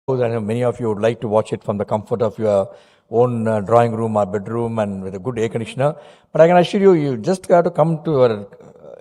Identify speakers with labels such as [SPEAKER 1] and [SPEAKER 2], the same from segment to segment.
[SPEAKER 1] I know many of you would like to watch it from the comfort of your own drawing room or bedroom and with a good air conditioner. But I can assure you, you just have to come to our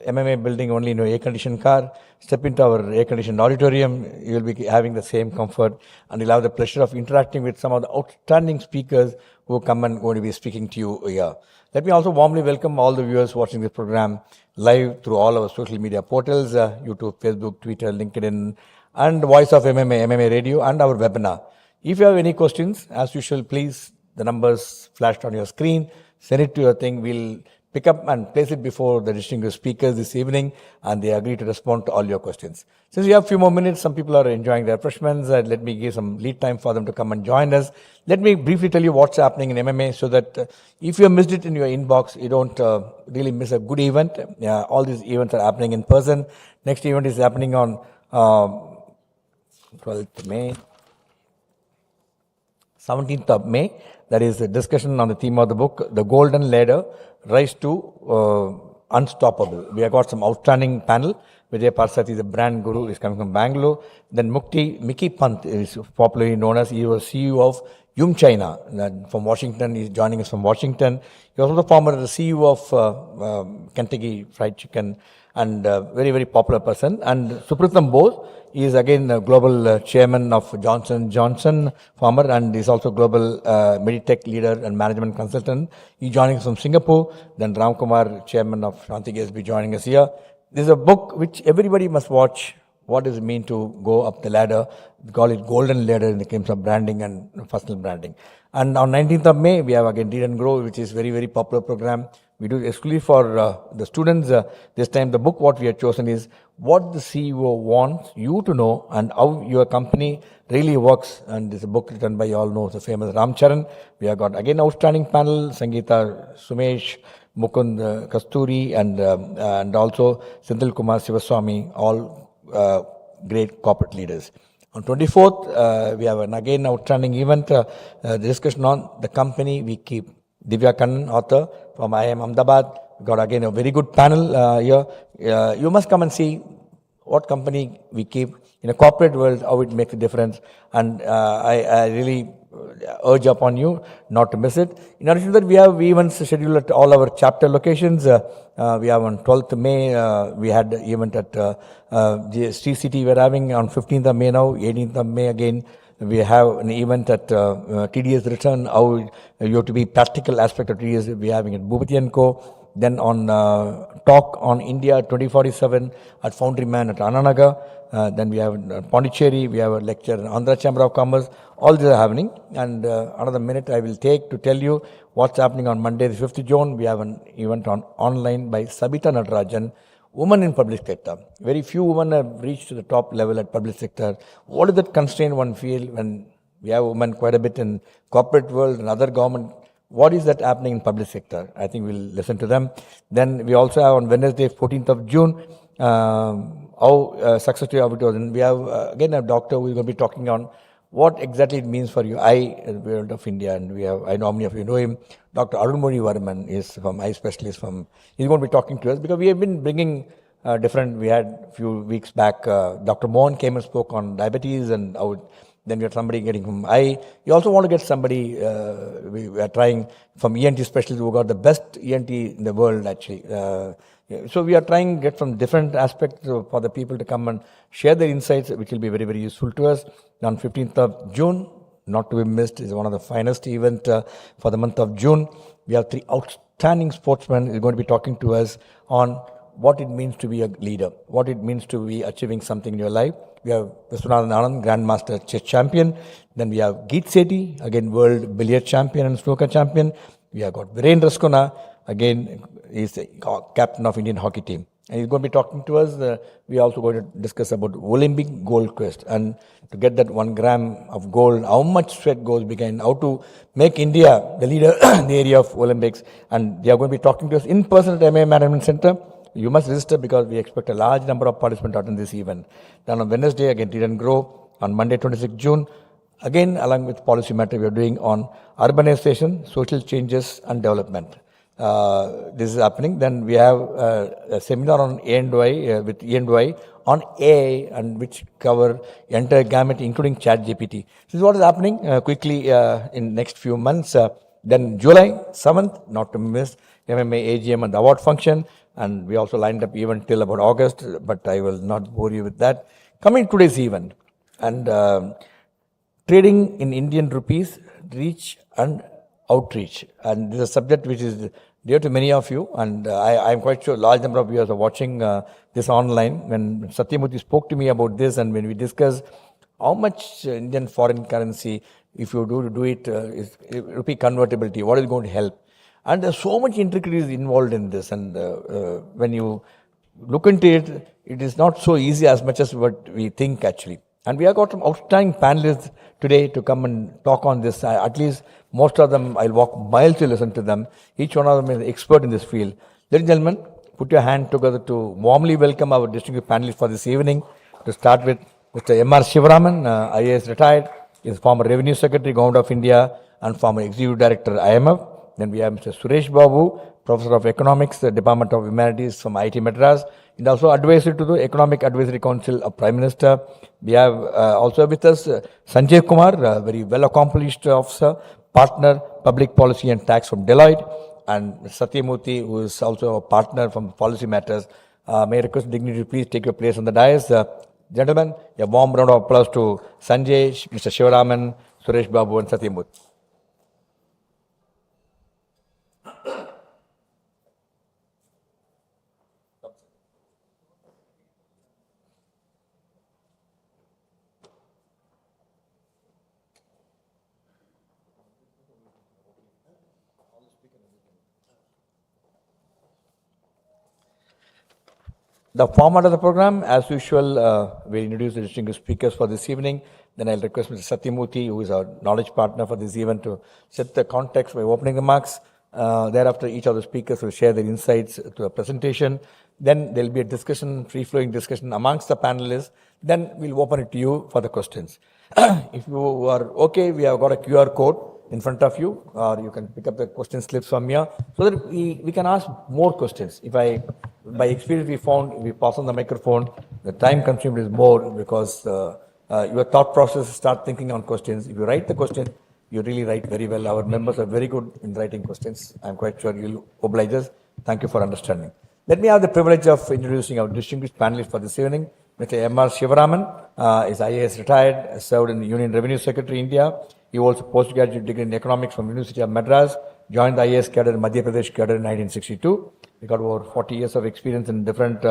[SPEAKER 1] MMA building only in your air-conditioned car, step into our air-conditioned auditorium, you will be having the same comfort and you'll have the pleasure of interacting with some of the outstanding speakers who come and going to be speaking to you here. Let me also warmly welcome all the viewers watching this program live through all our social media portals, YouTube, Facebook, Twitter, LinkedIn, and Voice of MMA Radio, and our webinar. If you have any questions, as usual, please, the numbers flashed on your screen, send it to your thing. We'll pick up and place it before the distinguished speakers this evening, and they agree to respond to all your questions. Since we have a few more minutes, some people are enjoying their refreshments, let me give some lead time for them to come and join us. Let me briefly tell you what's happening in MMA so that if you have missed it in your inbox, you don't really miss a good event. All these events are happening in person. Next event is happening on 12th May, 17th of May. That is a discussion on the theme of the book, The Golden Ladder, Rise to Unstoppable. We have got some outstanding panel. Vijay Parsat is a brand guru, is coming from Bangalore. Then Mickey Pant is popularly known as, he was CEO of Yum China from Washington. He's joining us from Washington. He was also former CEO of Kentucky Fried Chicken and very, very popular person. And Supratam Bose is again a global chairman of Johnson Johnson, former, and is also global Meditech leader and management consultant. He's joining us from Singapore. Then Ram Kumar, chairman of Shanti SB, joining us here. This is a book which everybody must watch. What does it mean to go up the ladder? We call it Golden Ladder in the terms of branding and personal branding. And on 19th of May, we have again Read and Grow, which is very, very popular program. We do exclusively for the students. This time the book what we have chosen is what the CEO wants you to know and how your company really works. And this is a book written by you all know the famous Ram Charan. We have got again outstanding panel, Sangeeta Sumesh, Mukund Kasturi, and also Senthil Kumar Sivaswamy, all great corporate leaders. On 24th, we have again outstanding event, the discussion on the company we keep. Divya Kannan, author from IIM Ahmedabad, got again a very good panel here. You must come and see what company we keep in a corporate world, how it makes a difference. And I really urge upon you not to miss it. In addition to that, we have events scheduled at all our chapter locations. We have on 12th May, we had the event at Sri City. We're having on 15th of May now, 18th of May again. We have an event at TDS Return, how you have to be practical aspect of TDS. We're having at Bhupati & Co. Then on talk on India 2047 at Foundryman at Ananaga. Then we have Pondicherry, we have a lecture in Andhra Chamber of Commerce. All these are happening. And another minute I will take to tell you what's happening on Monday, the 5th of June. We have an event on online by Sabita Natarajan, Women in Public Sector. Very few women have reached to the top level at public sector. What is that constraint one feel when we have women quite a bit in corporate world and other government? What is that happening in public sector? I think we'll listen to them. Then we also have on Wednesday, 14th of June, how success to how it was. And we have again a doctor who is going to be talking on what exactly it means for you, eye world of India. And we have, I know many of you know him, Dr. Arunmozhi Varman is from eye specialist he's going to be talking to us because we have been bringing we had a few weeks back, Dr. Mohan came and spoke on diabetes and how then we had somebody getting from eye. You also want to get somebody, we are trying from ENT specialist who got the best ENT in the world actually. So we are trying to get from different aspects for the people to come and share their insights, which will be very, very useful to us. On 15th of June, not to be missed, is one of the finest event for the month of June. We have 3 outstanding sportsmen who are going to be talking to us on what it means to be a leader, what it means to be achieving something in your life. We have Viswanathan Anand, Grandmaster Chess Champion. Then we have Geet Sethi, again World Billiard Champion and Snooker Champion. We have got Virendra Skona, again he's the captain of Indian hockey team. And he's going to be talking to us. We are also going to discuss about Olympic gold quest and to get that 1 gram of gold, how much sweat goes behind, how to make India the leader in the area of Olympics. And they are going to be talking to us in person at MMA Management Center. You must register because we expect a large number of participants to attend this event. Then on Wednesday, again, Read and Grow. On Monday, 26 June, again, along with policy matter, we are doing on urbanization, social changes and development. This is happening. Then we have a seminar on E&Y with E&Y on AI and which cover entire gamut, including ChatGPT. This is what is happening quickly in next few months. Then July 7th, not to miss, MMA AGM and the award function. And we also lined up even till about August, but I will not bore you with that. Coming to today's event, and trading in Indian rupees, reach and outreach. And this is a subject which is dear to many of you, and I'm quite sure a large number of viewers are watching this online. When Satyamurthy spoke to me about this, and when we discussed how much Indian foreign currency, if you do it, is rupee convertibility, what is going to help? And there's so much intricacies involved in this, and when you look into it, it is not so easy as much as what we think actually. And we have got some outstanding panelists today to come and talk on this. At least most of them, I'll walk miles to listen to them. Each one of them is an expert in this field. Ladies and gentlemen, put your hand together to warmly welcome our distinguished panelists for this evening. To start with, Mr. M.R. Sivaraman, IAS retired, is former Revenue Secretary, Govt of India, and former Executive Director, IMF. Then we have Mr. Suresh Babu, Professor of Economics, the Department of Humanities from IIT Madras, and also advisor to the Economic Advisory Council of Prime Minister. We have also with us Sanjay Kumar, a very well accomplished officer, partner, public policy and tax from Deloitte, and Satyamurthy, who is also a partner from Policy Matters. May I request dignity to please take your place on the dais. Gentlemen, a warm round of applause to Sanjay, Mr. Sivaraman, Suresh Babu, and Satyamurthy. The format of the program, as usual, we'll introduce the distinguished speakers for this evening. Then I'll request Mr. Satyamurthy, who is our knowledge partner for this event, to set the context by opening remarks. Thereafter, each of the speakers will share their insights to a presentation. Then there'll be a discussion, free-flowing discussion amongst the panelists. Then we'll open it to you for the questions. If you are okay, we have got a QR code in front of you, or you can pick up the question slips from here, so that we can ask more questions. By experience, we found if we pass on the microphone, the time consumed is more because your thought process start thinking on questions. If you write the question, you really write very well. Our members are very good in writing questions. I'm quite sure you'll oblige us. Thank you for understanding. Let me have the privilege of introducing our distinguished panelists for this evening. Mr. M.R. Sivaraman is IAS retired, served in the Union Revenue Secretary, India. He holds a postgraduate degree in economics from University of Madras, joined the IAS cadre in Madhya Pradesh cadre in 1962. He got over 40 years of experience in different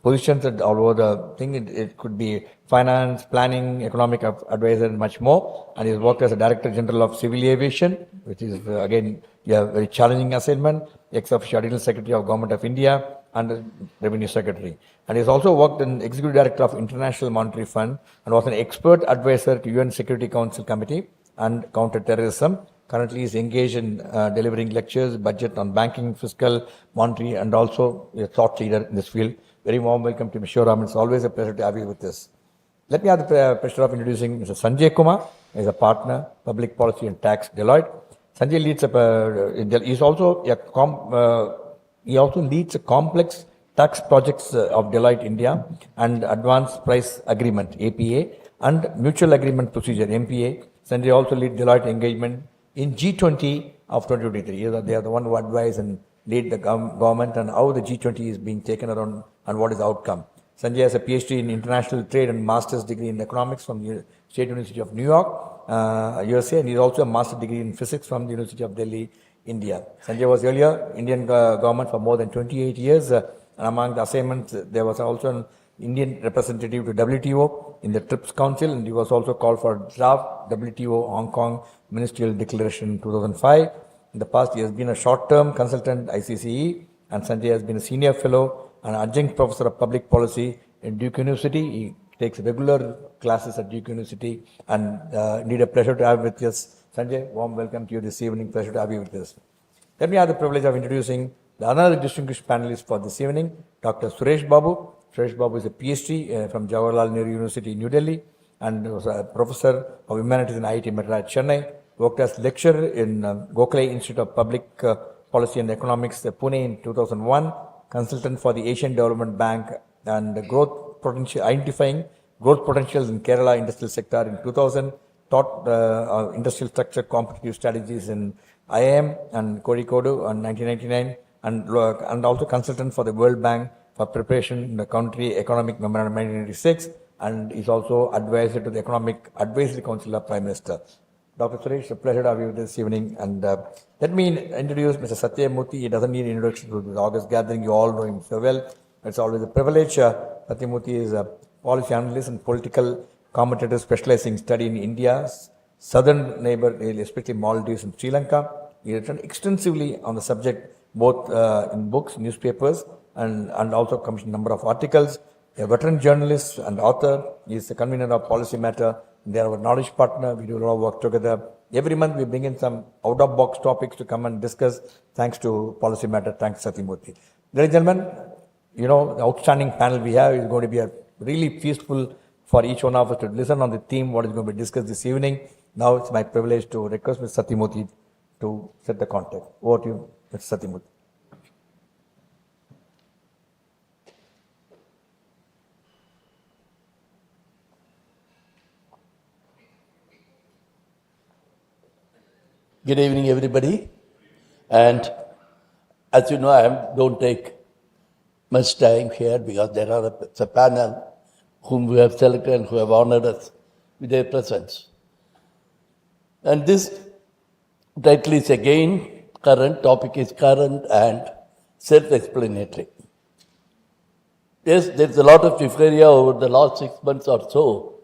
[SPEAKER 1] positions all over the thing. It could be finance, planning, economic advisor, and much more. And he's worked as a Director General of Civil Aviation, which is, again, a very challenging assignment, ex-officio Additional Secretary of Government of India, and Revenue Secretary. And he's also worked in Executive Director of International Monetary Fund and was an expert advisor to UN Security Council Committee and Counter-Terrorism. Currently, he is engaged in delivering lectures, budget on banking, fiscal, monetary, and also a thought leader in this field. Very warm welcome to Mr. Ram. It's always a pleasure to have you with us. Let me have the pleasure of introducing Mr. Sanjay Kumar. He is a partner, public policy and tax, Deloitte. Sanjay leads he also leads a complex tax projects of Deloitte India and Advanced Price Agreement (APA) and Mutual Agreement Procedure (MPA). Sanjay also leads Deloitte engagement in G20 of 2023. They are the one who advise and lead the government and how the G20 is being taken around and what is the outcome. Sanjay has a PhD in international trade and master's degree in economics from the State University of New York, USA, and he is also a master's degree in physics from the University of Delhi, India. Sanjay was earlier Indian government for more than 28 years. And among the assignments, there was also an Indian representative to WTO in the TRIPS Council, and he was also called for draft WTO Hong Kong Ministerial Declaration in 2005. In the past, he has been a short-term consultant ICCE, and Sanjay has been a senior fellow and adjunct professor of public policy in Duke University. He takes regular classes at Duke University, and indeed a pleasure to have with us. Sanjay, warm welcome to you this evening. Pleasure to have you with us. Let me have the privilege of introducing another distinguished panelist for this evening, Dr. Suresh Babu. Suresh Babu is a PhD from Jawaharlal Nehru University, New Delhi, and was a professor of humanities in IIT Madras, Chennai. Worked as lecturer in Gokhale Institute of Public Policy and Economics, Pune in 2001. Consultant for the Asian Development Bank and Growth potential, identifying growth potentials in Kerala industrial sector in 2000, taught industrial structure competitive strategies in IIM and Kozhikode in 1999, and also consultant for the World Bank for preparation in the country economic memorandum 1996, and is also advisor to the Economic Advisory Council of Prime Minister. Dr. Suresh, it's a pleasure to have you this evening. And let me introduce Mr. Satyamurthy. He doesn't need introduction to this August gathering. You all know him so well. It's always a privilege. Satyamurthy is a policy analyst and political commentator specializing in study in India's southern neighbor, especially Maldives and Sri Lanka. He has written extensively on the subject, both in books, newspapers, and also commissioned a number of articles. A veteran journalist and author. He is the convener of Policy Matter. They are our knowledge partner. We do a lot of work together. Every month we bring in some out-of-box topics to come and discuss. Thanks to Policy Matter. Thanks, Satyamurthy. Ladies and gentlemen, the outstanding panel we have is going to be a really peaceful for each one of us to listen on the theme what is going to be discussed this evening. Now it's my privilege to request Mr. Satyamurthy to set the context. Over to you, Mr. Satyamurthy.
[SPEAKER 2] Good evening, everybody. And as you know, I don't take much time here because there are a panel whom we have selected and who have honored us with their presence. And this title is again current, topic is current and self-explanatory. Yes, there's a lot of euphoria over the last 6 months or so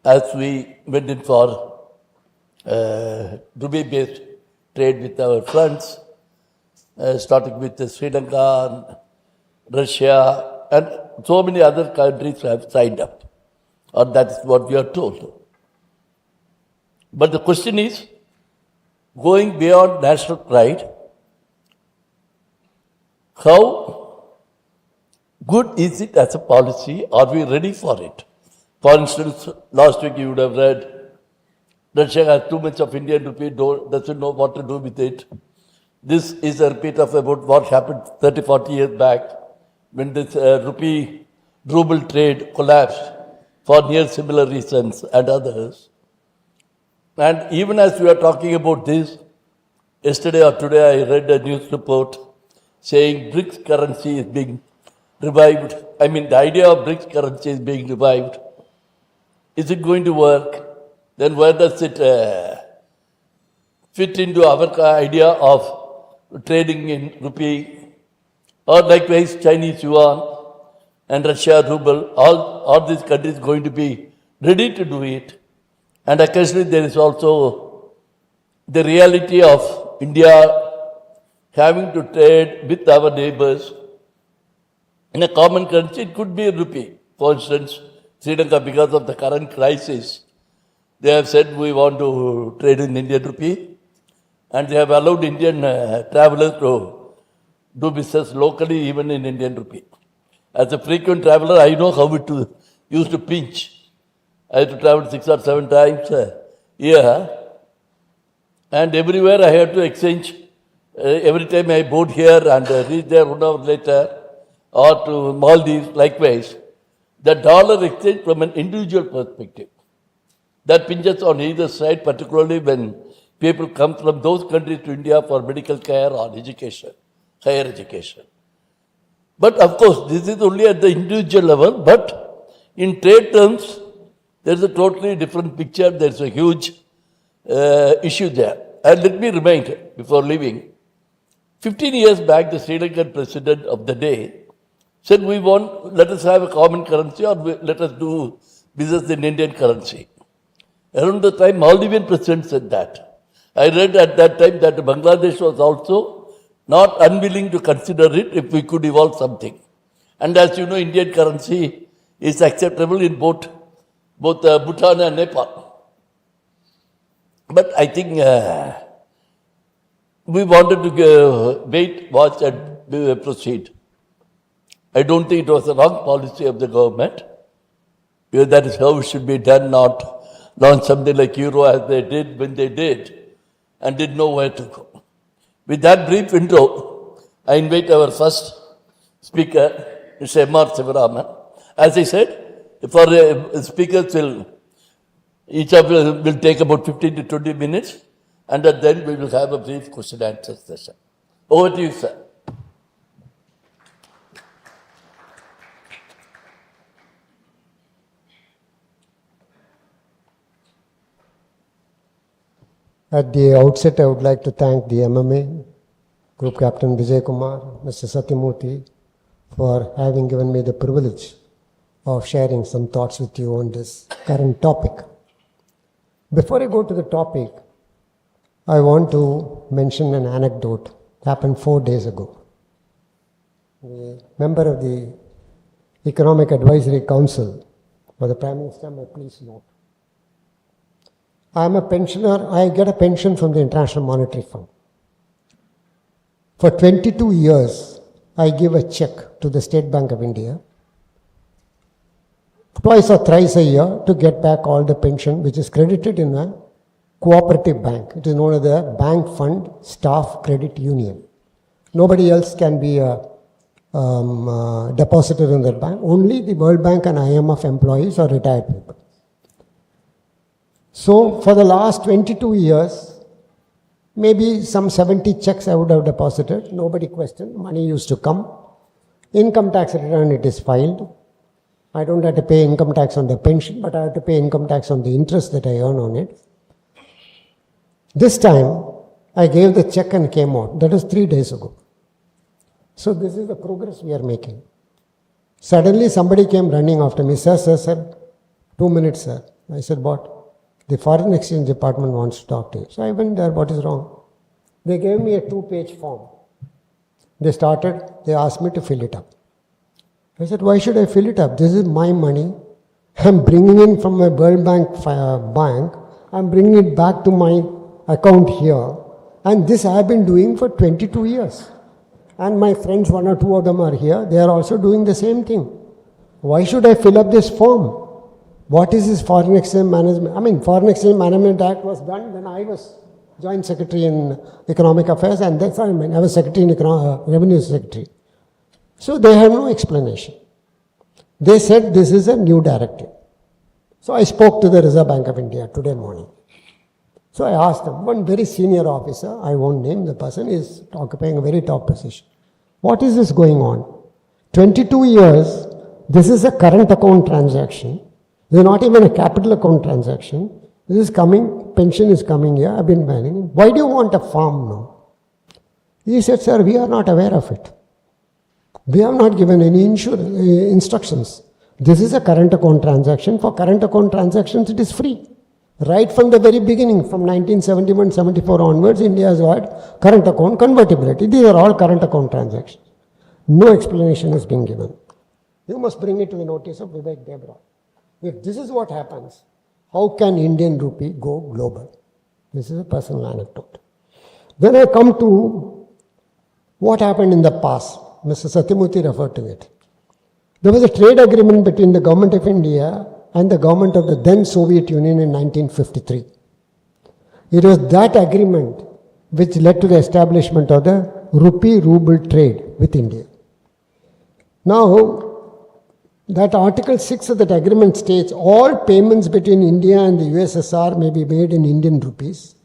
[SPEAKER 2] as we went in for rupee-based trade with our friends, starting with Sri Lanka, Russia, and so many other countries have signed up, or that's what we are told. But the question is, going beyond national pride, how good is it as a policy? Are we ready for it? For instance, last week you would have read Russia has too much of Indian rupee, doesn't know what to do with it. This is a repeat of about what happened 30, 40 years back when this ruble trade collapsed for near similar reasons and others. And even as we are talking about this, yesterday or today I read a news report saying BRICS currency is being revived. I mean, the idea of BRICS currency is being revived. Is it going to work? Then where does it fit into our idea of trading in rupee? Or likewise Chinese yuan and Russia ruble, all these countries going to be ready to do it. And occasionally there is also the reality of India having to trade with our neighbors in a common currency. It could be rupee. For instance, Sri Lanka, because of the current crisis, they have said we want to trade in Indian rupee, and they have allowed Indian travelers to do business locally even in Indian rupee. As a frequent traveler, I know how it used to pinch. I had to travel 6 or 7 times a year, and everywhere I had to exchange. Every time I board here and reach there 1 hour later, or to Maldives, likewise, the dollar exchange from an individual perspective. That pinches on either side, particularly when people come from those countries to India for medical care or education, higher education. But of course, this is only at the individual level, but in trade terms, there's a totally different picture. There's a huge issue there. And let me remind, before leaving, 15 years back, the Sri Lankan president of the day said, let us have a common currency or let us do business in Indian currency. Around the time, Maldivian president said that. I read at that time that Bangladesh was also not unwilling to consider it if we could evolve something. And as you know, Indian currency is acceptable in both Bhutan and Nepal. But I think we wanted to wait, watch and proceed. I don't think it was the wrong policy of the government, because that is how it should be done, not launch something like Euro as they did when they did and didn't know where to go. With that brief intro, I invite our first speaker, Mr. Sivaraman. As I said, for speakers will, each of them will take about 15 to 20 minutes, and then we will have a brief question and answer session. Over to you, sir.
[SPEAKER 3] At the outset, I would like to thank the MMA, Group Captain Vijay Kumar, Mr. Satyamurthy, for having given me the privilege of sharing some thoughts with you on this current topic. Before I go to the topic, I want to mention an anecdote. It happened 4 days ago. The member of the Economic Advisory Council for the Prime Minister, may please note. I am a pensioner. I get a pension from the International Monetary Fund. For 22 years, I give a check to the State Bank of India, twice or thrice a year, to get back all the pension which is credited in a cooperative bank. It is known as the Bank Fund Staff Credit Union. Nobody else can be a depositor in that bank. Only the World Bank and IMF employees or retired people. So for the last 22 years, maybe some 70 checks I would have deposited. Nobody questioned. Money used to come. Income tax return, it is filed. I don't have to pay income tax on the pension, but I have to pay income tax on the interest that I earn on it. This time, I gave the check and came out. That was 3 days ago. So this is the progress we are making. Suddenly somebody came running after me. Sir, 2 minutes, sir. I said, what? The Foreign Exchange Department wants to talk to you. So I went there, what is wrong? They gave me a 2-page form. They asked me to fill it up. I said, why should I fill it up? This is my money. I'm bringing in from my World Bank bank. I'm bringing it back to my account here. And this I have been doing for 22 years. And my friends, 1 or 2 of them are here. They are also doing the same thing. Why should I fill up this form? What is this Foreign Exchange Management? Foreign Exchange Management Act was done when I was Joint Secretary in Economic Affairs, and that's I was Secretary in Revenue Secretary. So they have no explanation. They said this is a new directive. So I spoke to the Reserve Bank of India today morning. So I asked them, one very senior officer, I won't name the person, is occupying a very top position. What is this going on? 22 years, this is a current account transaction. This is not even a capital account transaction. This is coming, pension is coming here, I've been banning it. Why do you want a farm now? He said, sir, we are not aware of it. We have not given any instructions. This is a current account transaction. For current account transactions, it is free. Right from the very beginning, from 1971-74 onwards, India has had current account convertibility. These are all current account transactions. No explanation is being given. You must bring it to the notice of Vivek Debra. If this is what happens, how can Indian rupee go global? This is a personal anecdote. Then I come to what happened in the past. Mr. Satyamurthy referred to it. There was a trade agreement between the government of India and the government of the then Soviet Union in 1953. It was that agreement which led to the establishment of the rupee-ruble trade with India. Now, that Article 6 of that agreement states all payments between India and the USSR may be made in Indian rupees.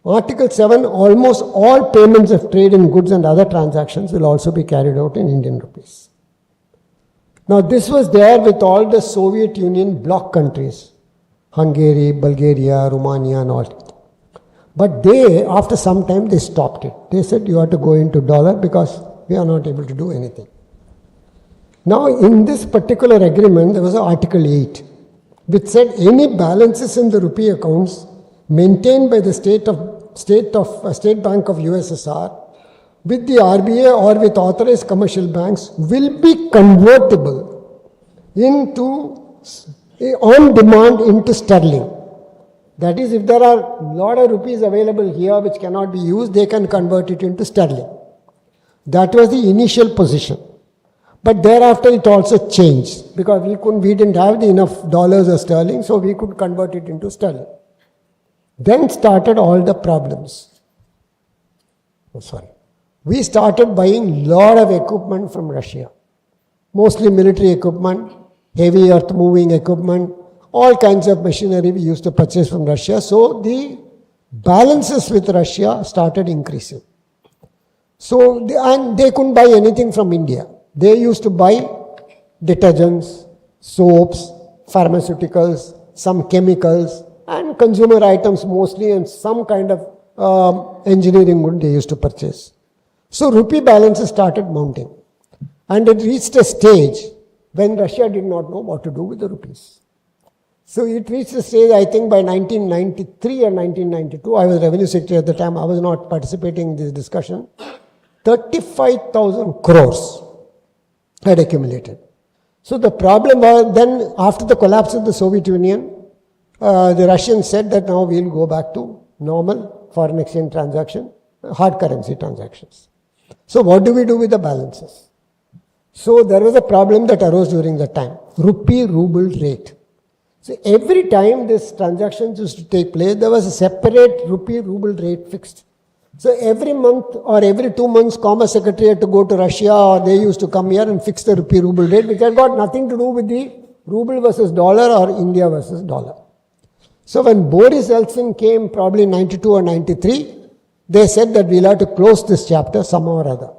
[SPEAKER 3] Article 7, almost all payments of trade in goods and other transactions will also be carried out in Indian rupees. Now this was there with all the Soviet Union bloc countries, Hungary, Bulgaria, Romania and all. But they, after some time, they stopped it. They said you have to go into dollar because we are not able to do anything. Now in this particular agreement, there was an Article 8, which said any balances in the rupee accounts maintained by the State Bank of USSR with the RBI or with authorized commercial banks will be convertible into, on demand, into sterling. That is, if there are a lot of rupees available here which cannot be used, they can convert it into sterling. That was the initial position. But thereafter it also changed because we didn't have enough dollars or sterling, so we could convert it into sterling. Then started all the problems. We started buying lot of equipment from Russia. mostly military equipment, heavy earth moving equipment, all kinds of machinery we used to purchase from Russia. So the balances with Russia started increasing. So, they couldn't buy anything from India. They used to buy detergents, soaps, pharmaceuticals, some chemicals, and consumer items mostly, and some kind of engineering good they used to purchase. So, rupee balances started mounting. And it reached a stage when Russia did not know what to do with the rupees. So, it reached a stage, I think by 1993 or 1992, I was Revenue Secretary at the time, I was not participating in this discussion. 35,000 crores had accumulated. So the problem was then after the collapse of the Soviet Union, the Russians said that now we'll go back to normal foreign exchange transaction, hard currency transactions. So what do we do with the balances? So there was a problem that arose during that time, rupee-ruble rate. So every time these transactions used to take place, there was a separate rupee-ruble rate fixed. So every month or every 2 months, Commerce Secretary had to go to Russia, or they used to come here and fix the rupee-ruble rate, which had got nothing to do with the ruble versus dollar or India versus dollar. So when Boris Yeltsin came probably 92 or 93, they said that we'll have to close this chapter somehow or other.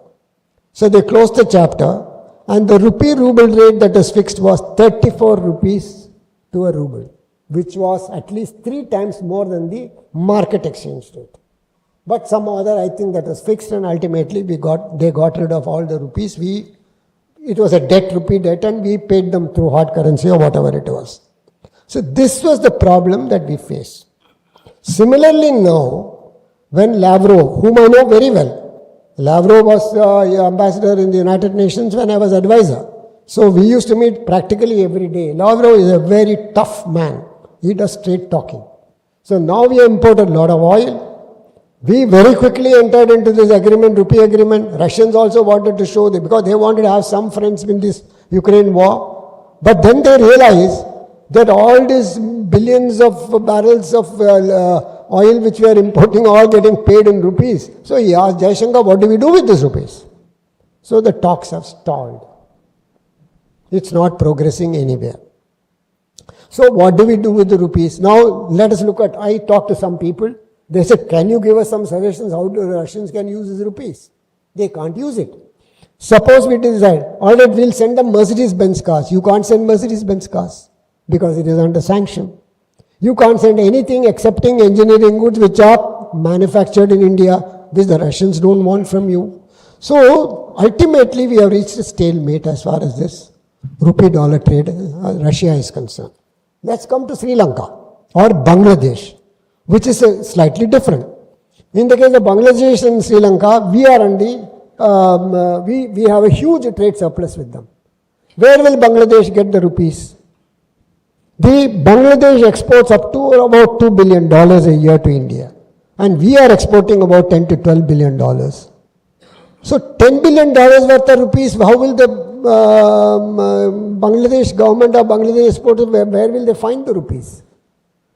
[SPEAKER 3] So they closed the chapter, and the rupee-ruble rate that was fixed was 34 rupees to a ruble, which was at least 3 times more than the market exchange rate. But some other, I think, that was fixed, and ultimately they got rid of all the rupees. It was a rupee debt, and we paid them through hard currency or whatever it was. So this was the problem that we faced. Similarly now, when Lavrov, whom I know very well, Lavrov was ambassador in the United Nations when I was advisor. So we used to meet practically every day. Lavrov is a very tough man. He does straight talking. So now we imported a lot of oil. We very quickly entered into this agreement, rupee agreement. Russians also wanted to show that because they wanted to have some friends in this Ukraine war. But then they realized that all these billions of barrels of oil which we are importing are all getting paid in rupees. So he asked Jaishankar, what do we do with these rupees? So the talks have stalled. It's not progressing anywhere. So what do we do with the rupees? Now let us look at, I talked to some people. They said, can you give us some suggestions how the Russians can use these rupees? They can't use it. Suppose we decide, all right, we'll send them Mercedes-Benz cars. You can't send Mercedes-Benz cars because it is under sanction. You can't send anything excepting engineering goods which are manufactured in India, which the Russians don't want from you. So ultimately we have reached a stalemate as far as this rupee-dollar trade, Russia is concerned. Let's come to Sri Lanka or Bangladesh, which is slightly different. In the case of Bangladesh and Sri Lanka, we are on we have a huge trade surplus with them. Where will Bangladesh get the rupees? The Bangladesh exports up to about $2 billion a year to India. And we are exporting about $10 to $12 billion. So $10 billion worth of rupees, how will the Bangladesh government or Bangladesh exporters, where will they find the rupees?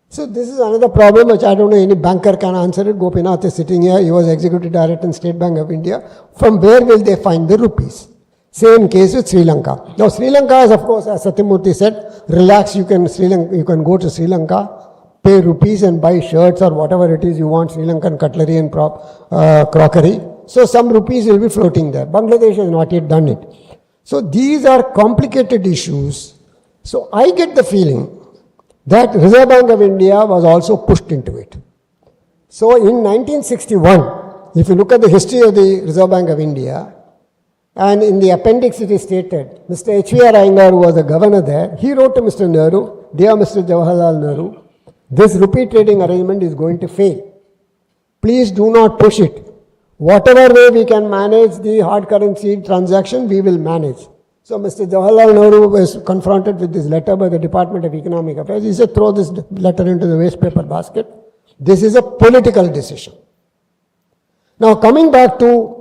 [SPEAKER 3] So this is another problem which I don't know any banker can answer it. Gopinath is sitting here. He was executive director in State Bank of India. From where will they find the rupees? Same case with Sri Lanka. Now Sri Lanka is, of course, as Satyamurthy said, relax, you can go to Sri Lanka, pay rupees and buy shirts or whatever it is you want, Sri Lankan cutlery and crockery. So some rupees will be floating there. Bangladesh has not yet done it. So these are complicated issues. So I get the feeling that Reserve Bank of India was also pushed into it. So in 1961, if you look at the history of the Reserve Bank of India, and in the appendix it is stated, Mr. H.V.R. Iyengar, who was the governor there, he wrote to Mr. Nehru, dear Mr. Jawaharlal Nehru, this rupee trading arrangement is going to fail. Please do not push it. Whatever way we can manage the hard currency transaction, we will manage. So Mr. Jawaharlal Nehru was confronted with this letter by the Department of Economic Affairs. He said, throw this letter into the waste paper basket. This is a political decision. Now coming back to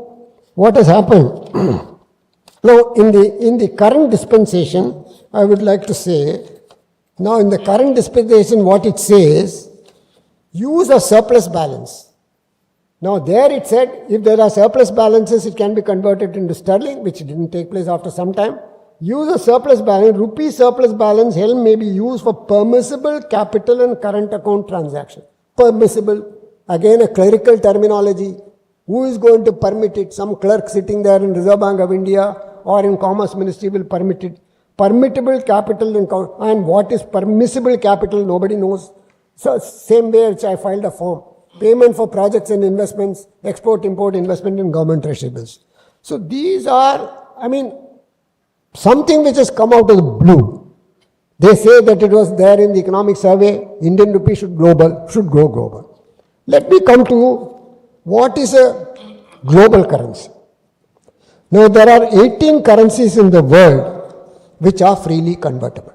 [SPEAKER 3] what has happened. Now in the current dispensation, I would like to say, now in the current dispensation what it says, use a surplus balance. Now there it said, if there are surplus balances, it can be converted into sterling, which didn't take place after some time. use a surplus balance, rupee surplus balance held may be used for permissible capital and current account transaction. Permissible, again a clerical terminology. Who is going to permit it? Some clerk sitting there in Reserve Bank of India or in Commerce Ministry will permit it. Permittable capital and what is permissible capital, nobody knows. So same way which I filed a form. Payment for projects and investments, export, import, investment in government treasury bills. So these are, something which has come out of the blue. They say that it was there in the economic survey, Indian rupee should go global. Let me come to what is a global currency. Now there are 18 currencies in the world which are freely convertible.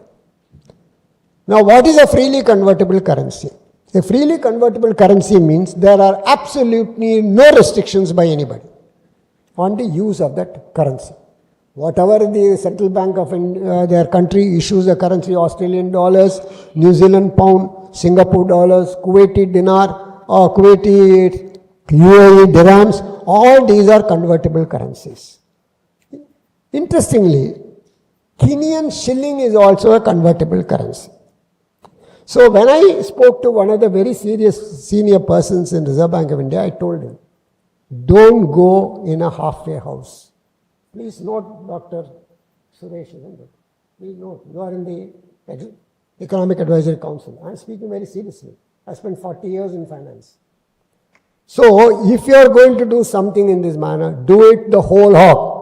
[SPEAKER 3] Now what is a freely convertible currency? A freely convertible currency means there are absolutely no restrictions by anybody on the use of that currency. Whatever the central bank of their country issues a currency, Australian dollars, New Zealand pound, Singapore dollars, Kuwaiti dinar, or Kuwaiti UAE dirhams, all these are convertible currencies. Interestingly, Kenyan shilling is also a convertible currency. So when I spoke to one of the very serious senior persons in Reserve Bank of India, I told him, don't go in a halfway house. Please note, Dr. Suresh, isn't it? Please note, you are in the Economic Advisory Council. I am speaking very seriously. I spent 40 years in finance. So if you are going to do something in this manner, do it the whole hog.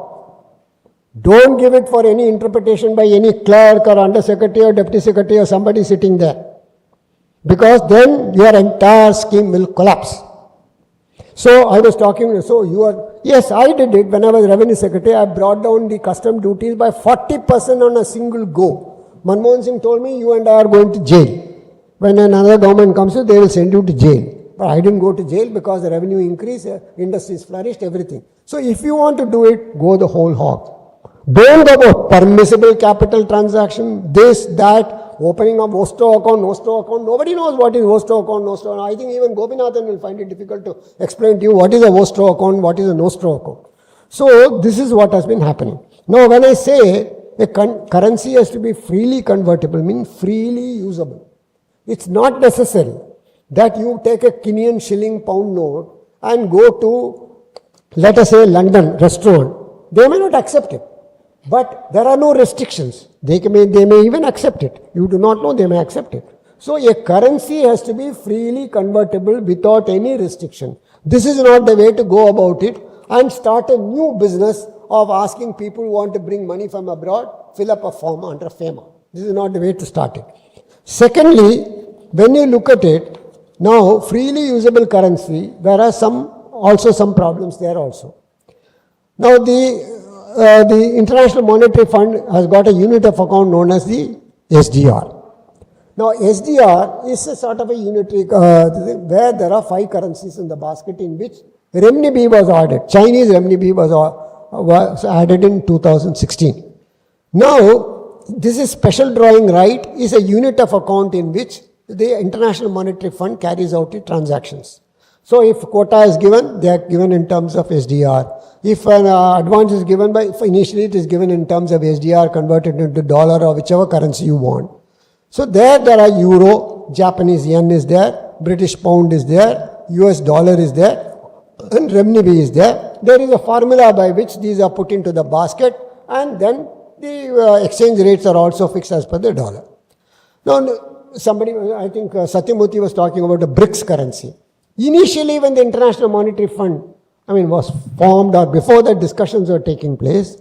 [SPEAKER 3] Don't give it for any interpretation by any clerk or undersecretary or deputy secretary or somebody sitting there. Because then your entire scheme will collapse. So I was talking, yes, I did it when I was revenue secretary. I brought down the custom duties by 40% on a single go. Manmohan Singh told me, you and I are going to jail. When another government comes, they will send you to jail. But I didn't go to jail because the revenue increased, industries flourished, everything. So if you want to do it, go the whole hog. Don't go about permissible capital transaction, this, that, opening of Vostro account, Nostro account. Nobody knows what is Vostro account, Nostro account. I think even Gopinathan will find it difficult to explain to you what is a Vostro account, what is a Nostro account. So this is what has been happening. Now when I say a currency has to be freely convertible, means freely usable. It's not necessary that you take a Kenyan shilling pound note and go to, let us say, London restaurant. They may not accept it. But there are no restrictions. They may even accept it. You do not know, they may accept it. So a currency has to be freely convertible without any restriction. This is not the way to go about it and start a new business of asking people who want to bring money from abroad, fill up a form under FEMA. This is not the way to start it. Secondly, when you look at it, now freely usable currency, there are also some problems there also. Now the International Monetary Fund has got a unit of account known as the SDR. Now SDR is a sort of a unitary, where there are 5 currencies in the basket in which renminbi was added. Chinese renminbi was added in 2016. Now this is special drawing right is a unit of account in which the International Monetary Fund carries out the transactions. So if quota is given, they are given in terms of SDR. If an advance is given initially it is given in terms of SDR converted into dollar or whichever currency you want. So there are euro, Japanese yen is there, British pound is there, US dollar is there, and renminbi is there. There is a formula by which these are put into the basket and then the exchange rates are also fixed as per the dollar. Now somebody, I think Satyamurthy was talking about a BRICS currency. Initially when the International Monetary Fund was formed or before that discussions were taking place,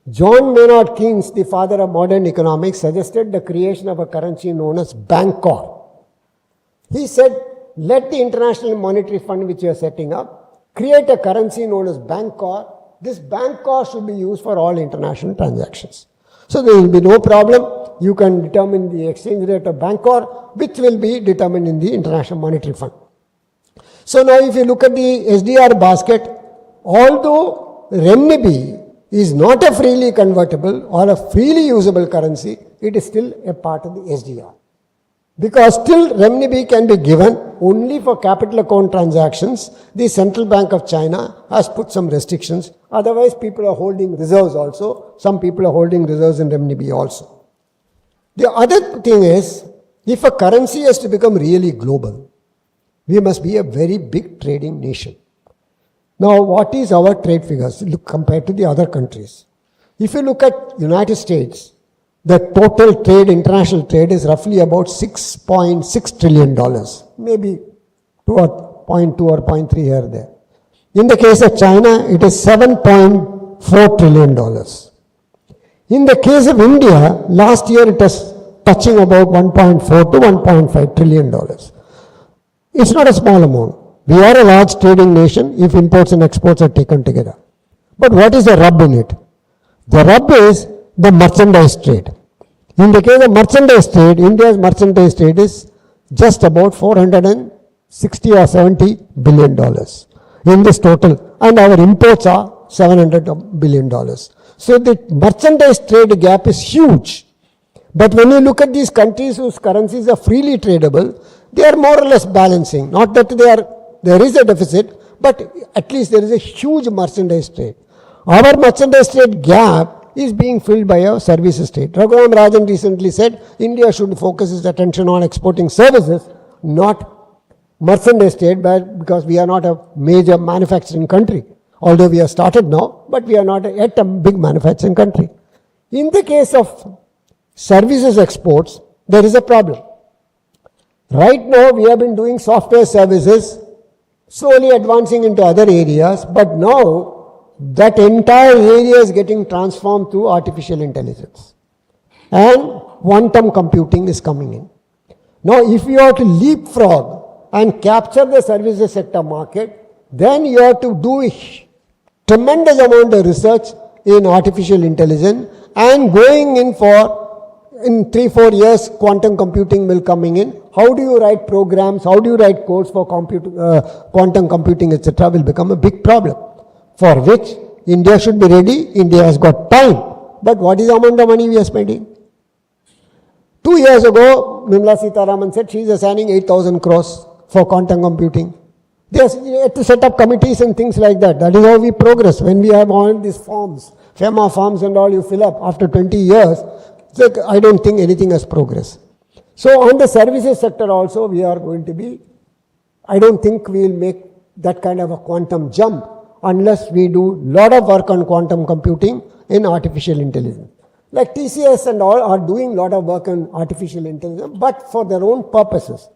[SPEAKER 3] John Maynard Keynes, the father of modern economics, suggested the creation of a currency known as Bancor. He said, let the International Monetary Fund which you are setting up, create a currency known as Bancor. This Bancor should be used for all international transactions. So there will be no problem. You can determine the exchange rate of Bancor, which will be determined in the International Monetary Fund. So now if you look at the SDR basket, although renminbi is not a freely convertible or a freely usable currency, it is still a part of the SDR. Because still renminbi can be given only for capital account transactions. The Central Bank of China has put some restrictions Otherwise, people are holding reserves also. Some people are holding reserves in renminbi also. The other thing is, if a currency has to become really global, we must be a very big trading nation. Now, what is our trade figures compared to the other countries? If you look at United States, the total trade, international trade is roughly about $6.6 trillion, maybe 2 or 0.2 or 0.3 here or there. In the case of China, it is $7.4 trillion. In the case of India, last year it was touching about $1.4 to $1.5 trillion. It's not a small amount. We are a large trading nation if imports and exports are taken together. But what is the rub in it? The rub is the merchandise trade. In the case of merchandise trade, India's merchandise trade is just about $460 or $70 billion in this total, and our imports are $700 billion. So the merchandise trade gap is huge. But when you look at these countries whose currencies are freely tradable, they are more or less balancing. Not that there is a deficit, but at least there is a huge merchandise trade. Our merchandise trade gap is being filled by a services trade. Raghuram Rajan recently said India should focus its attention on exporting services, not merchandise trade, because we are not a major manufacturing country. Although we have started now, but we are not yet a big manufacturing country. In the case of services exports, there is a problem. Right now, we have been doing software services, slowly advancing into other areas, but now that entire area is getting transformed through artificial intelligence. And quantum computing is coming in. Now, if you are to leapfrog and capture the services sector market, then you have to do a tremendous amount of research in artificial intelligence, and going in 3-4 years, quantum computing will coming in. How do you write programs? How do you write codes for quantum computing, etc. will become a big problem, for which India should be ready. India has got time. But what is the amount of money we are spending? 2 years ago, Nirmala Sivaraman said she is assigning 8,000 crores for quantum computing. They have to set up committees and things like that. That is how we progress. When we have all these forms, FEMA forms and all you fill up after 20 years, it's like, I don't think anything has progressed. So on the services sector also, we are going to be, I don't think we will make that kind of a quantum jump unless we do a lot of work on quantum computing in artificial intelligence. Like TCS and all are doing a lot of work on artificial intelligence, but for their own purposes.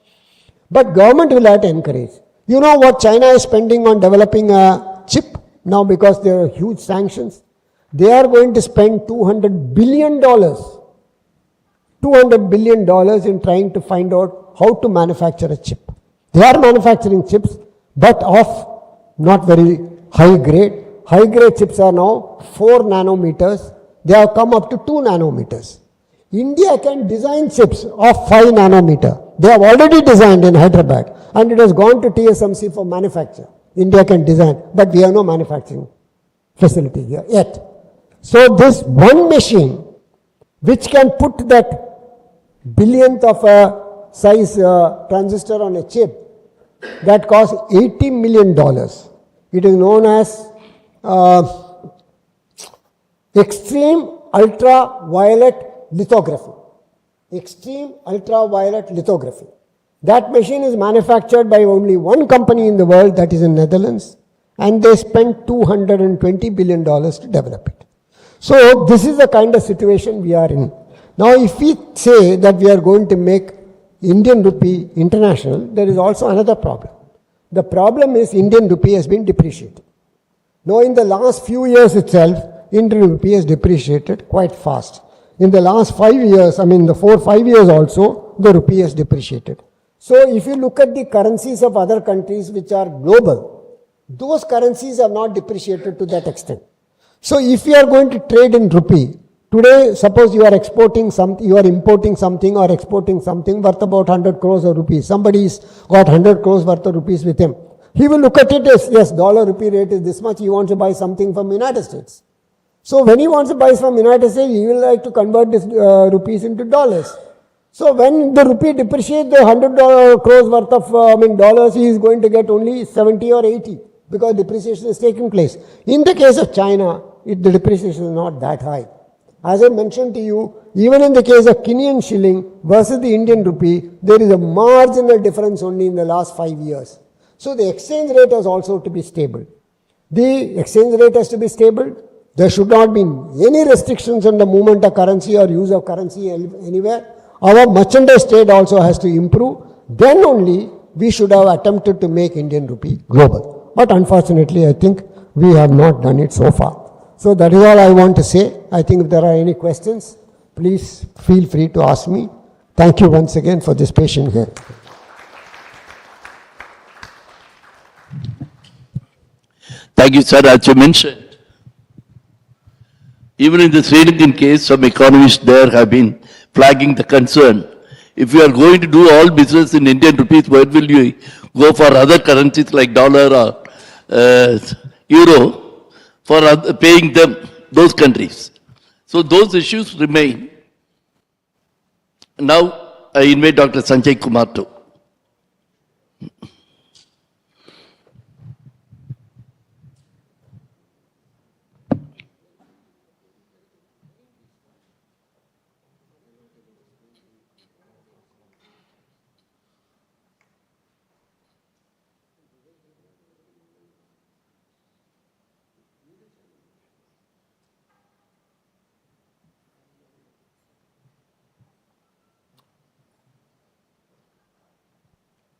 [SPEAKER 3] But government will have to encourage. You know what China is spending on developing a chip now, because there are huge sanctions? They are going to spend $200 billion in trying to find out how to manufacture a chip. They are manufacturing chips, but of not very high grade. High grade chips are now 4 nanometers. They have come up to 2 nanometers. India can design chips of 5 nanometer. They have already designed in Hyderabad, and it has gone to TSMC for manufacture. India can design, but we have no manufacturing facility here yet. So this one machine, which can put that billionth of a size transistor on a chip, that costs $80 million. It is known as extreme ultraviolet lithography. Extreme ultraviolet lithography. That machine is manufactured by only one company in the world, that is in Netherlands, and they spent $220 billion to develop it. So this is the kind of situation we are in. Now if we say that we are going to make Indian rupee international, there is also another problem. The problem is Indian rupee has been depreciated. Now in the last few years itself, Indian rupee has depreciated quite fast. In the last 5 years, the 4-5 years also, the rupee has depreciated. So if you look at the currencies of other countries which are global, those currencies are not depreciated to that extent. So if you are going to trade in rupee, today suppose you are exporting something, you are importing something or exporting something worth about 100 crores of rupees. Somebody's got 100 crores worth of rupees with him. He will look at it as, yes, dollar rupee rate is this much, he wants to buy something from United States. So when he wants to buy from United States, he will like to convert this rupees into dollars. So when the rupee depreciates, the 100 crores worth of dollars, he is going to get only 70 or 80. because depreciation is taking place. In the case of China, the depreciation is not that high. As I mentioned to you, even in the case of Kenyan shilling versus the Indian rupee, there is a marginal difference only in the last 5 years. So the exchange rate has also to be stable. The exchange rate has to be stable. There should not be any restrictions on the movement of currency or use of currency anywhere. Our merchandise trade also has to improve. Then only we should have attempted to make Indian rupee global. But unfortunately, I think we have not done it so far. So that is all I want to say. I think if there are any questions, please feel free to ask me. Thank you once again for this patient hearing.
[SPEAKER 2] Thank you, sir. As you mentioned, even in the Sri Lankan case, some economists there have been flagging the concern. If you are going to do all business in Indian rupees, where will you go for other currencies like dollar or euro for paying them, those countries? So those issues remain. Now I invite Dr. Sanjay Kumar too.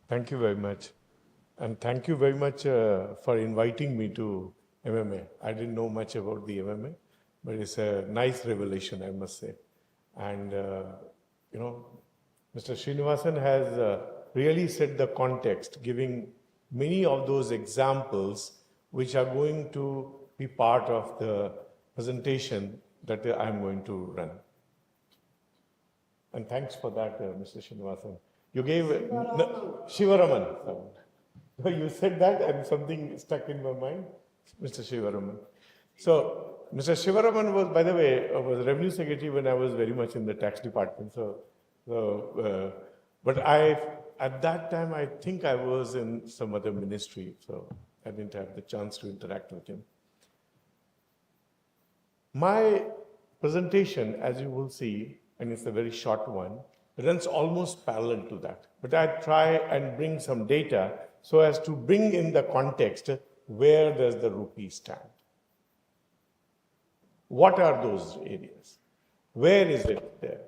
[SPEAKER 4] Thank you very much. And thank you very much for inviting me to MMA. I didn't know much about the MMA, but it's a nice revelation, I must say. And, Mr. Srinivasan has really set the context, giving many of those examples which are going to be part of the presentation that I'm going to run. And thanks for that, Mr. Srinivasan. You gave Sivaraman. No, you said that and something stuck in my mind, Mr. Sivaraman. So, Mr. Sivaraman was, by the way, was Revenue Secretary when I was very much in the tax department. But at that time, I think I was in some other ministry, so I didn't have the chance to interact with him. My presentation, as you will see, and it's a very short one, runs almost parallel to that. But I try and bring some data so as to bring in the context, where does the rupee stand? What are those areas? Where is it there?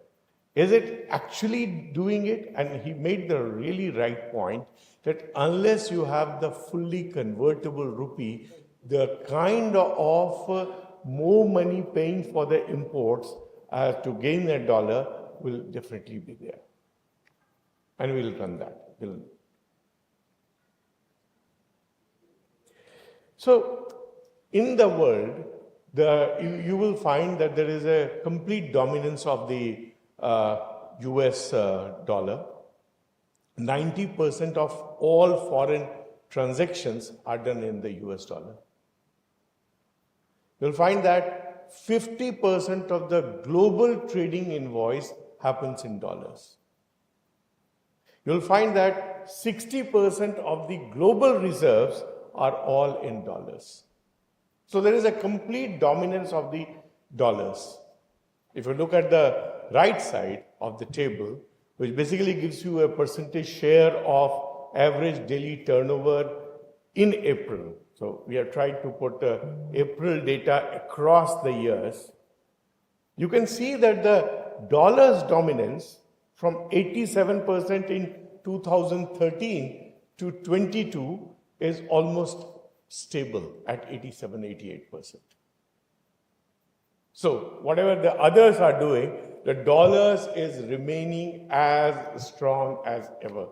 [SPEAKER 4] Is it actually doing it? And he made the really right point that unless you have the fully convertible rupee, the kind of more money paying for the imports to gain a dollar will definitely be there. And we'll run that. So, in the world, you will find that there is a complete dominance of the US dollar. 90% of all foreign transactions are done in the US dollar. You'll find that 50% of the global trading invoice happens in dollars. You'll find that 60% of the global reserves are all in dollars. So there is a complete dominance of the dollars. If you look at the right side of the table, which basically gives you a percentage share of average daily turnover in April. So we have tried to put April data across the years. You can see that the dollar's dominance from 87% in 2013 to 22 is almost stable at 87-88%. So whatever the others are doing, the dollars is remaining as strong as ever.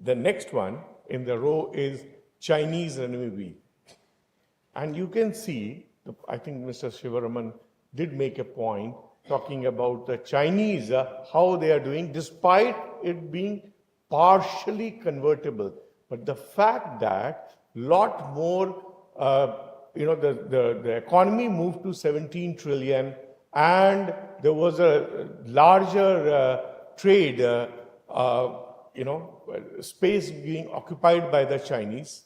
[SPEAKER 4] The next one in the row is Chinese renminbi. And you can see, I think Mr. Sivaraman did make a point talking about the Chinese, how they are doing despite it being partially convertible. But the fact that lot more, the economy moved to 17 trillion and there was a larger trade, space being occupied by the Chinese.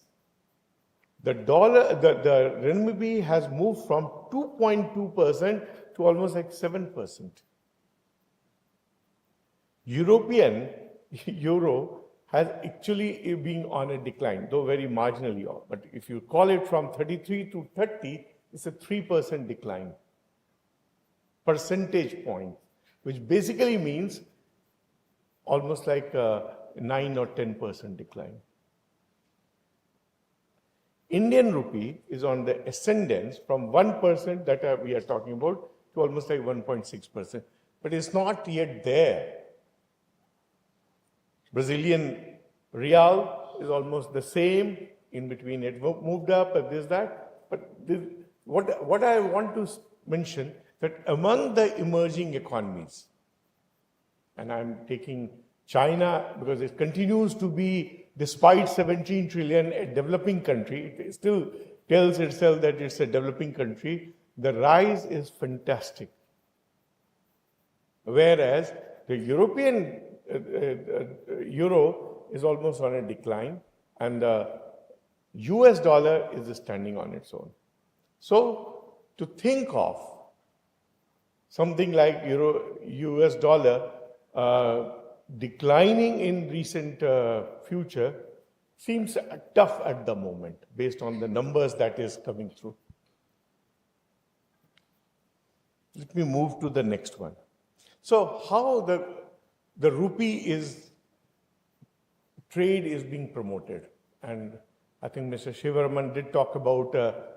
[SPEAKER 4] The renminbi has moved from 2.2% to almost like 7%. European euro has actually been on a decline, though very marginally. But if you call it from 33 to 30, it's a 3% decline, percentage point, which basically means almost like a 9 or 10% decline. Indian rupee is on the ascendance from 1% that we are talking about to almost like 1.6%, but it's not yet there. Brazilian real is almost the same. In between, it moved up, and this, that. But what I want to mention, that among the emerging economies, and I'm taking China because it continues to be, despite 17 trillion, a developing country, it still tells itself that it's a developing country. The rise is fantastic. Whereas the European euro is almost on a decline, and the US dollar is standing on its own. So to think of something like US dollar declining in recent future seems tough at the moment based on the numbers that is coming through. Let me move to the next one. So how the rupee trade is being promoted, and I think Mr. Sivaraman did talk about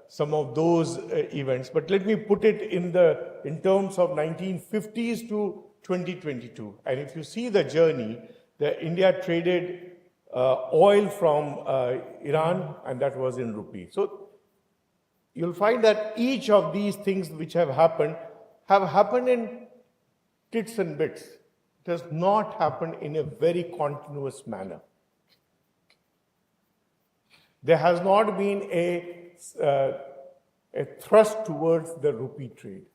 [SPEAKER 4] some of those events, but let me put it in terms of 1950s to 2022. And if you see the journey, India traded oil from Iran, and that was in rupee. So you'll find that each of these things which have happened in tits and bits. It has not happened in a very continuous manner. There has not been a thrust towards the rupee trade.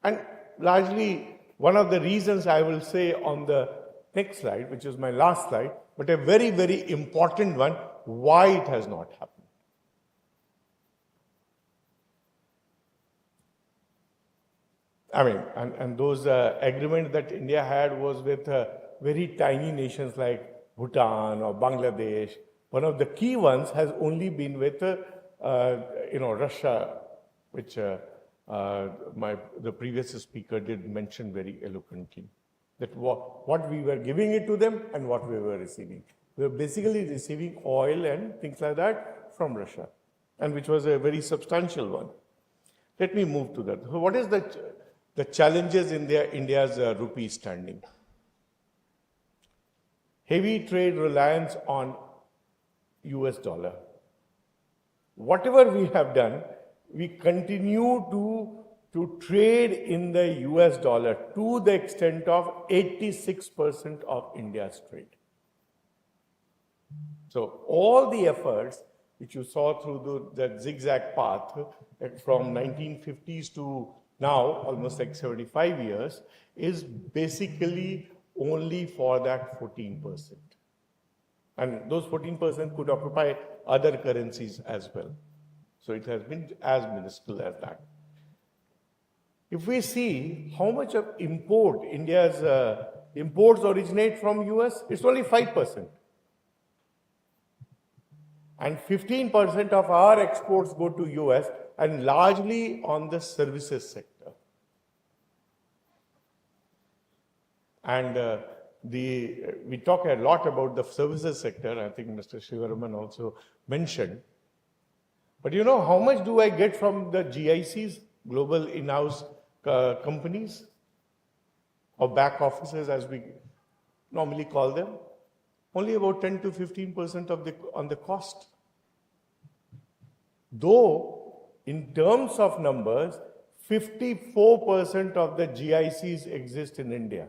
[SPEAKER 4] And largely, one of the reasons I will say on the next slide, which is my last slide, but a very, very important one, why it has not happened. I mean, and those agreements that India had was with very tiny nations like Bhutan or Bangladesh. One of the key ones has only been with Russia, which the previous speaker did mention very eloquently. That what we were giving it to them and what we were receiving. We were basically receiving oil and things like that from Russia, and which was a very substantial one. Let me move to that. So what is the challenges in India's rupee standing? Heavy trade reliance on US dollar. Whatever we have done, we continue to trade in the US dollar to the extent of 86% of India's trade. So all the efforts which you saw through the zigzag path from 1950s to now, almost like 75 years, is basically only for that 14%. And those 14% could occupy other currencies as well. So it has been as minuscule as that. If we see how much of India's imports originate from US, it's only 5%. And 15% of our exports go to US, and largely on the services sector. And we talk a lot about the services sector. I think Mr. Sivaraman also mentioned. But you know, how much do I get from the GICs, global in-house companies, or back offices as we normally call them? Only about 10 to 15% on the cost. Though, in terms of numbers, 54% of the GICs exist in India.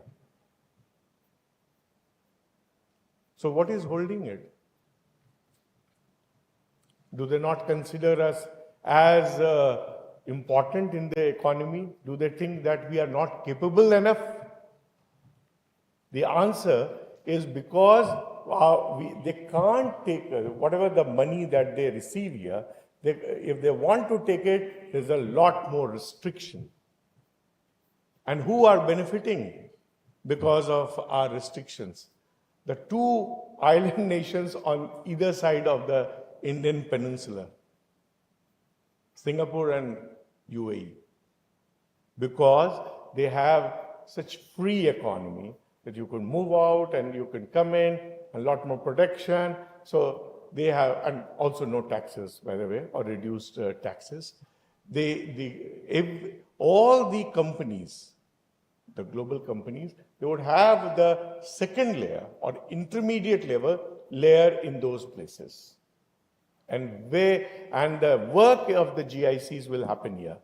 [SPEAKER 4] So what is holding it? Do they not consider us as important in the economy? Do they think that we are not capable enough? The answer is because they can't take whatever the money that they receive here. If they want to take it, there's a lot more restriction. And who are benefiting because of our restrictions? The two island nations on either side of the Indian peninsula, Singapore and UAE, because they have such free economy that you can move out and you can come in, a lot more protection. So they have, and also no taxes, by the way, or reduced taxes. If all the companies, the global companies, they would have the second layer or intermediate layer in those places. And the work of the GICs will happen here.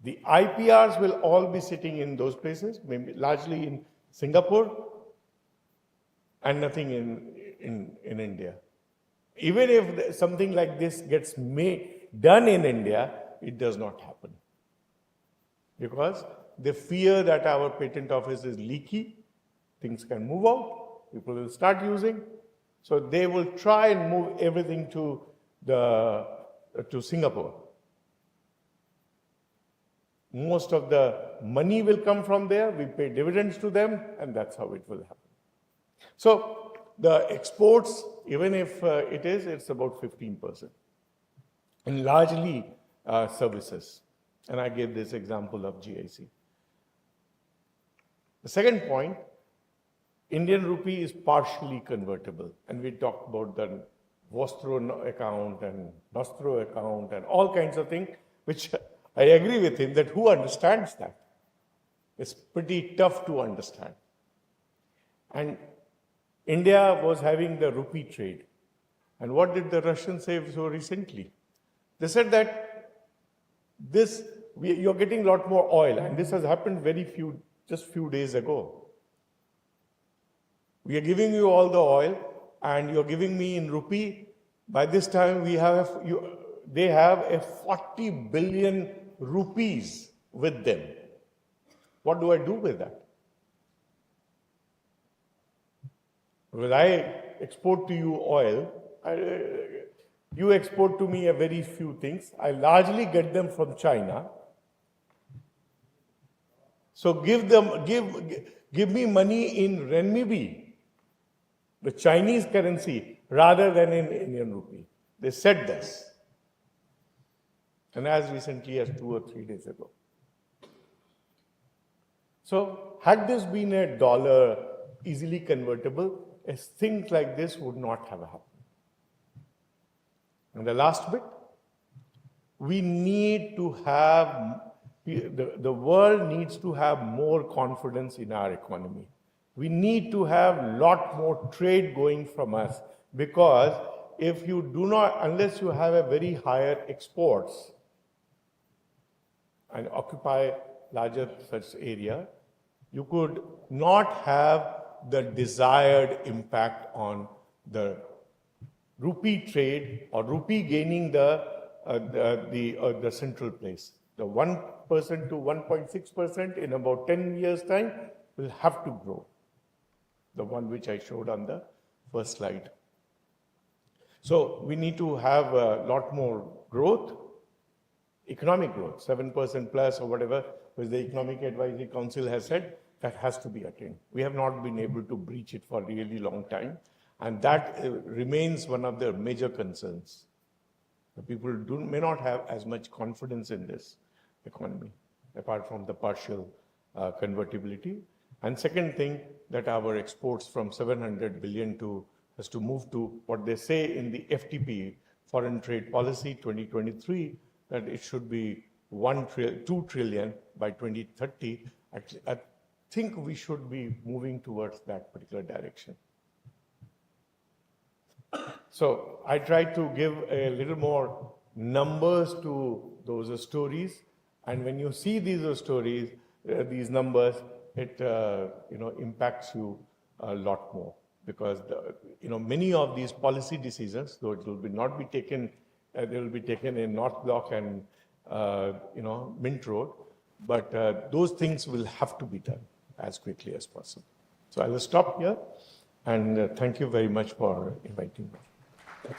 [SPEAKER 4] The IPRs will all be sitting in those places, maybe largely in Singapore, and nothing in India. Even if something like this gets done in India, it does not happen. Because they fear that our patent office is leaky, things can move out, people will start using. So they will try and move everything to Singapore. Most of the money will come from there, we pay dividends to them, and that's how it will happen. So the exports, even if it's about 15%, and largely services. And I gave this example of GIC. The second point, Indian rupee is partially convertible. And we talked about the Vostro account and Nostro account and all kinds of things, which I agree with him that who understands that? It's pretty tough to understand. And India was having the rupee trade. And what did the Russians say so recently? They said that you're getting a lot more oil, and this has happened just few days ago. We are giving you all the oil, and you're giving me in rupee. By this time, they have a 40 billion rupees with them. What do I do with that? Well, I export to you oil. You export to me a very few things. I largely get them from China. So give me money in renminbi, the Chinese currency, rather than in Indian rupee. They said this. And as recently as 2 or 3 days ago. So had this been a dollar easily convertible, things like this would not have happened. And the last bit, we need to have, the world needs to have more confidence in our economy. We need to have a lot more trade going from us, because if you do not, unless you have a very higher exports and occupy larger such area, you could not have the desired impact on the rupee trade or rupee gaining the central place. The 1% to 1.6% in about 10 years' time will have to grow. The one which I showed on the first slide. So we need to have a lot more growth, economic growth, 7% plus or whatever, which the Economic Advisory Council has said, that has to be attained. We have not been able to breach it for a really long time. And that remains one of their major concerns. The people may not have as much confidence in this economy, apart from the partial convertibility. And second thing, that our exports from 700 billion has to move to what they say in the FTP, Foreign Trade Policy 2023, that it should be 2 trillion by 2030. Actually, I think we should be moving towards that particular direction. So I tried to give a little more numbers to those stories, and when you see these stories, these numbers, it impacts you a lot more, because many of these policy decisions, though it will not be taken, they will be taken in North Block and Mint Road, but those things will have to be done as quickly as possible. So I will stop here And thank you very much for inviting me.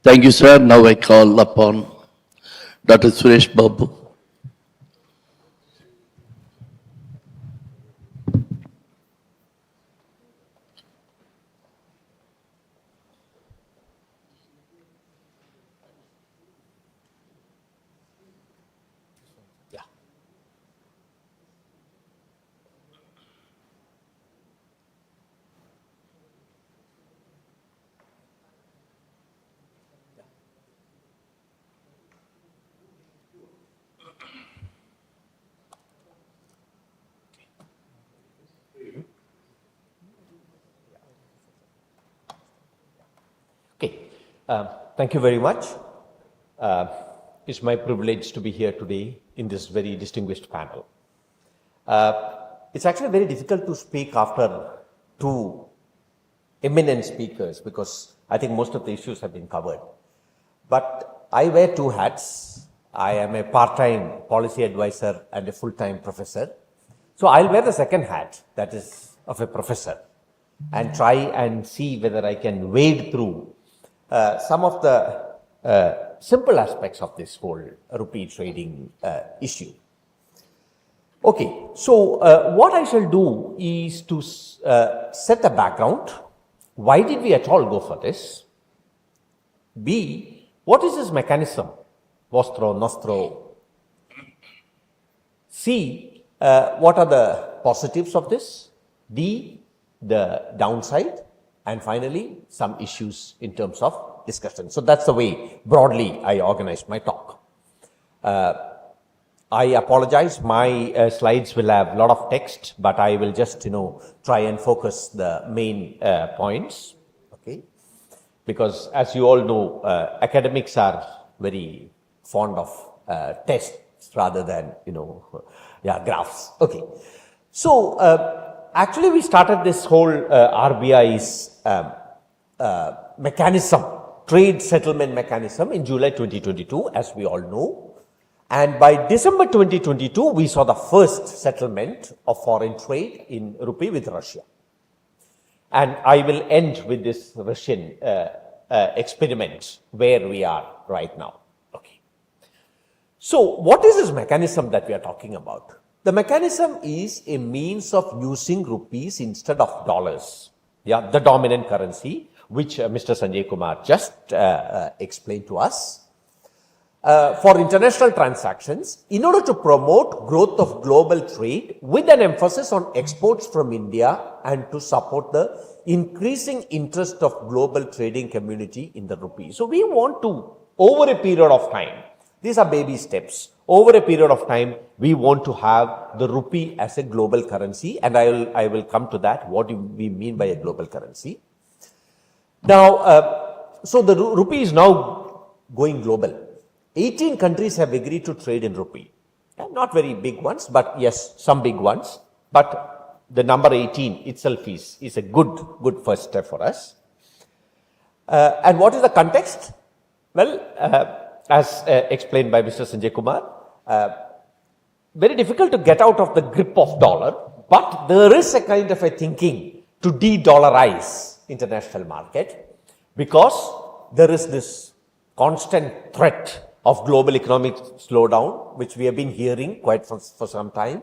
[SPEAKER 2] Thank you, sir. Now I call upon Dr. Suresh Babu.
[SPEAKER 5] Okay, thank you very much. It's my privilege to be here today in this very distinguished panel. It's actually very difficult to speak after two eminent speakers because I think most of the issues have been covered. But I wear two hats. I am a part-time policy advisor and a full-time professor. So I'll wear the second hat, that is of a professor, and try and see whether I can wade through some of the simple aspects of this whole rupee trading issue. Okay, so what I shall do is to set a background. Why did we at all go for this? B, what is this mechanism? Vostro, nostro. C, what are the positives of this? D, the downside. And finally, some issues in terms of discussion. So that's the way, broadly, I organized my talk. I apologize, my slides will have a lot of text, but I will just, try and focus the main points, okay? Because as you all know, academics are very fond of tests rather than, graphs. Okay. So, actually we started this whole RBI's mechanism, trade settlement mechanism in July 2022, as we all know. And by December 2022, we saw the first settlement of foreign trade in rupee with Russia. And I will end with this Russian experiment where we are right now. Okay. So what is this mechanism that we are talking about? The mechanism is a means of using rupees instead of dollars. Yeah, the dominant currency, which Mr. Sanjay Kumar just explained to us. For international transactions in order to promote growth of global trade with an emphasis on exports from India and to support the increasing interest of global trading community in the rupee. So we want to, over a period of time, these are baby steps, over a period of time, we want to have the rupee as a global currency, and I will come to that, what do we mean by a global currency. Now, so the rupee is now going global. 18 countries have agreed to trade in rupee. Not very big ones, but yes, some big ones. But the number 18 itself is a good first step for us. And what is the context? Well, as explained by Mr. Sanjay Kumar, very difficult to get out of the grip of dollar, but there is a kind of a thinking to de-dollarize international market because there is this constant threat of global economic slowdown, which we have been hearing quite for some time.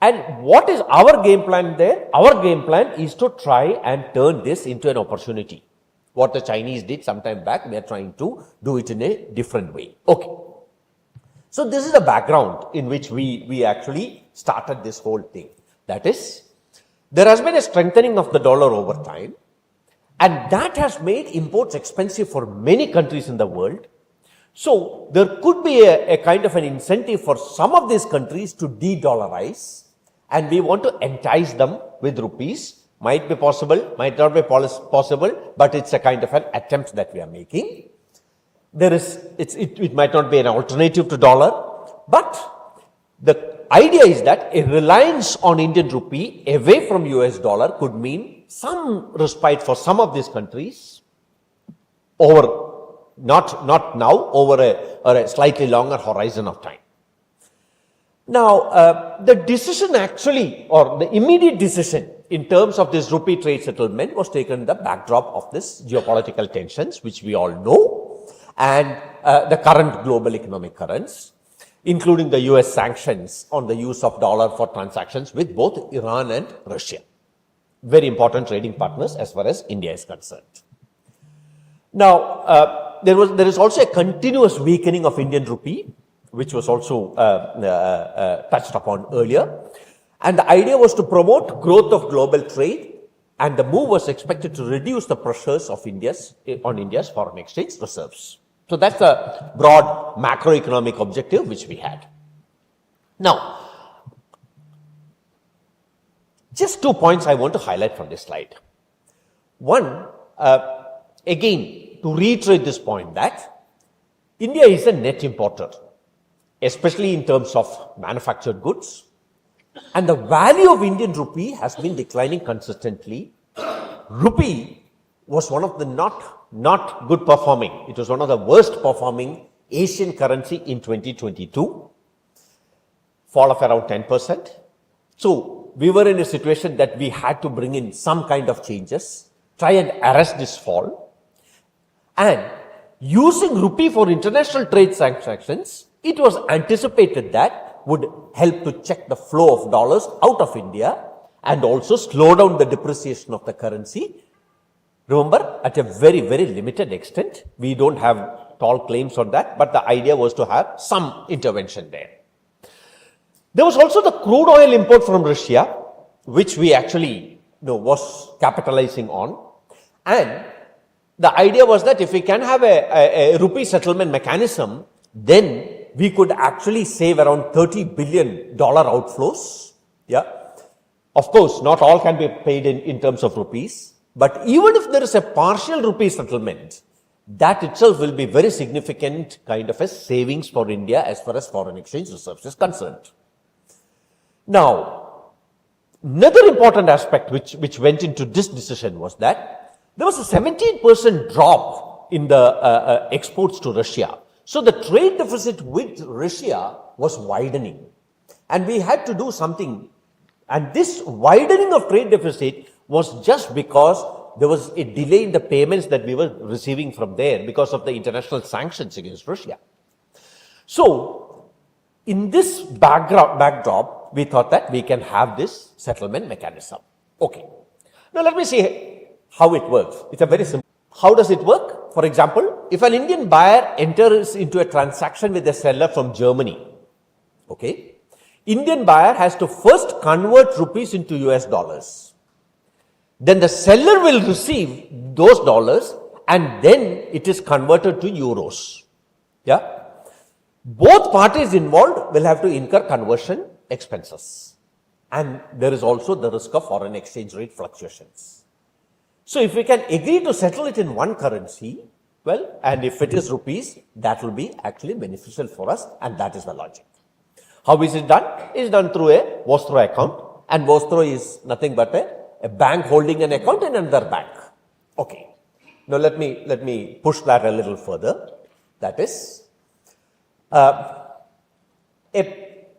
[SPEAKER 5] And what is our game plan there? Our game plan is to try and turn this into an opportunity. What the Chinese did some time back, we are trying to do it in a different way. Okay. So this is the background in which we actually started this whole thing. That is, there has been a strengthening of the dollar over time, and that has made imports expensive for many countries in the world. So there could be a kind of an incentive for some of these countries to de-dollarize, and we want to entice them with rupees. Might be possible, might not be possible, but it's a kind of an attempt that we are making. It might not be an alternative to dollar, but the idea is that a reliance on Indian rupee away from US dollar could mean some respite for some of these countries over, not now, over a slightly longer horizon of time. Now, the decision actually, or the immediate decision in terms of this rupee trade settlement was taken in the backdrop of this geopolitical tensions, which we all know, and the current global economic currents, including the US sanctions on the use of dollar for transactions with both Iran and Russia. Very important trading partners as far as India is concerned. Now, there is also a continuous weakening of Indian rupee, which was also touched upon earlier. And the idea was to promote growth of global trade, and the move was expected to reduce the pressures of on India's foreign exchange reserves. So that's the broad macroeconomic objective which we had. Now, just 2 points I want to highlight from this slide. One, again, to reiterate this point that India is a net importer, especially in terms of manufactured goods, and the value of Indian rupee has been declining consistently. Rupee was one of the not good performing, it was one of the worst performing Asian currency in 2022, fall of around 10%. So we were in a situation that we had to bring in some kind of changes, try and arrest this fall, and using rupee for international trade transactions, it was anticipated that would help to check the flow of dollars out of India and also slow down the depreciation of the currency. Remember, at a very, very limited extent, we don't have tall claims on that, but the idea was to have some intervention there. There was also the crude oil import from Russia, which we actually was capitalizing on, and the idea was that if we can have a rupee settlement mechanism, then we could actually save around $30 billion outflows. Yeah. Of course, not all can be paid in terms of rupees, but even if there is a partial rupee settlement, that itself will be very significant kind of a savings for India as far as foreign exchange reserves is concerned. Now, another important aspect which went into this decision was that there was a 17% drop in the exports to Russia. So the trade deficit with Russia was widening, and we had to do something. And this widening of trade deficit was just because there was a delay in the payments that we were receiving from there because of the international sanctions against Russia. So in this backdrop, we thought that we can have this settlement mechanism. Okay. Now let me see how it works. It's a very simple. How does it work? For example, if an Indian buyer enters into a transaction with a seller from Germany, okay, Indian buyer has to first convert rupees into US dollars. Then the seller will receive those dollars and then it is converted to euros. Yeah. Both parties involved will have to incur conversion expenses. And there is also the risk of foreign exchange rate fluctuations. So if we can agree to settle it in one currency, well, and if it is rupees, that will be actually beneficial for us, and that is the logic. How is it done? It is done through a Vostro account, and Vostro is nothing but a bank holding an account in another bank. Okay. Now let me push that a little further. That is, a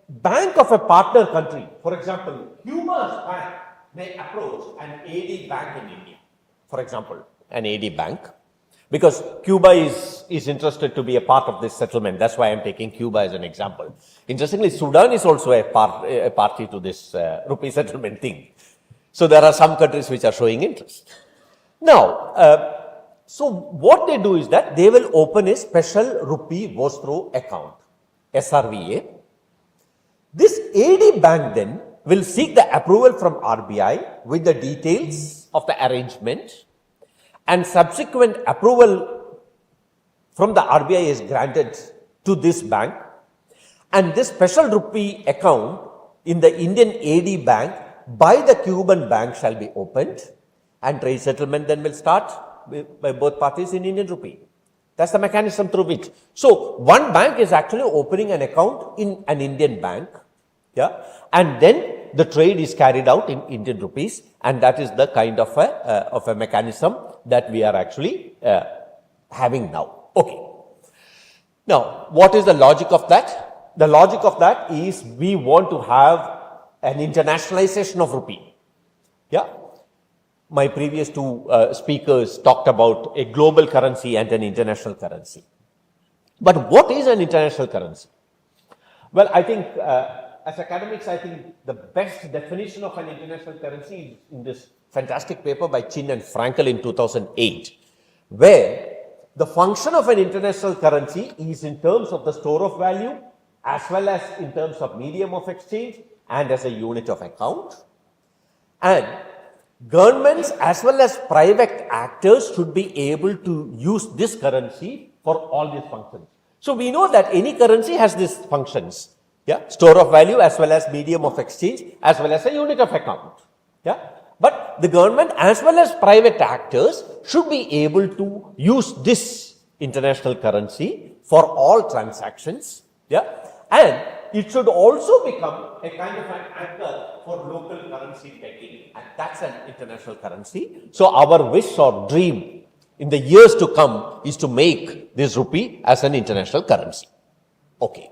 [SPEAKER 5] bank of a partner country, for example, Cuba's bank may approach an AD bank in India. For example, an AD bank, because Cuba is interested to be a part of this settlement. That's why I'm taking Cuba as an example. Interestingly, Sudan is also a party to this rupee settlement thing. So there are some countries which are showing interest. Now, so what they do is that they will open a special rupee Vostro account, SRVA. This AD bank then will seek the approval from RBI with the details of the arrangement, and subsequent approval from the RBI is granted to this bank, and this special rupee account in the Indian AD bank by the Cuban bank shall be opened, and trade settlement then will start by both parties in Indian rupee. That's the mechanism through which. So one bank is actually opening an account in an Indian bank, yeah, and then the trade is carried out in Indian rupees, and that is the kind of a mechanism that we are actually having now. Okay. Now, what is the logic of that? the logic of that is we want to have an internationalization of rupee. Yeah. My previous two speakers talked about a global currency and an international currency. But what is an international currency? Well, I think as academics, I think the best definition of an international currency is in this fantastic paper by Chin and Frankel in 2008, where the function of an international currency is in terms of the store of value as well as in terms of medium of exchange and as a unit of account. And governments as well as private actors should be able to use this currency for all these functions. So we know that any currency has these functions. Yeah, store of value as well as medium of exchange as well as a unit of account. Yeah, but the government as well as private actors should be able to use this international currency for all transactions. Yeah, and it should also become a kind of an anchor for local currency pegging, and that's an international currency. So our wish or dream in the years to come is to make this rupee as an international currency. Okay.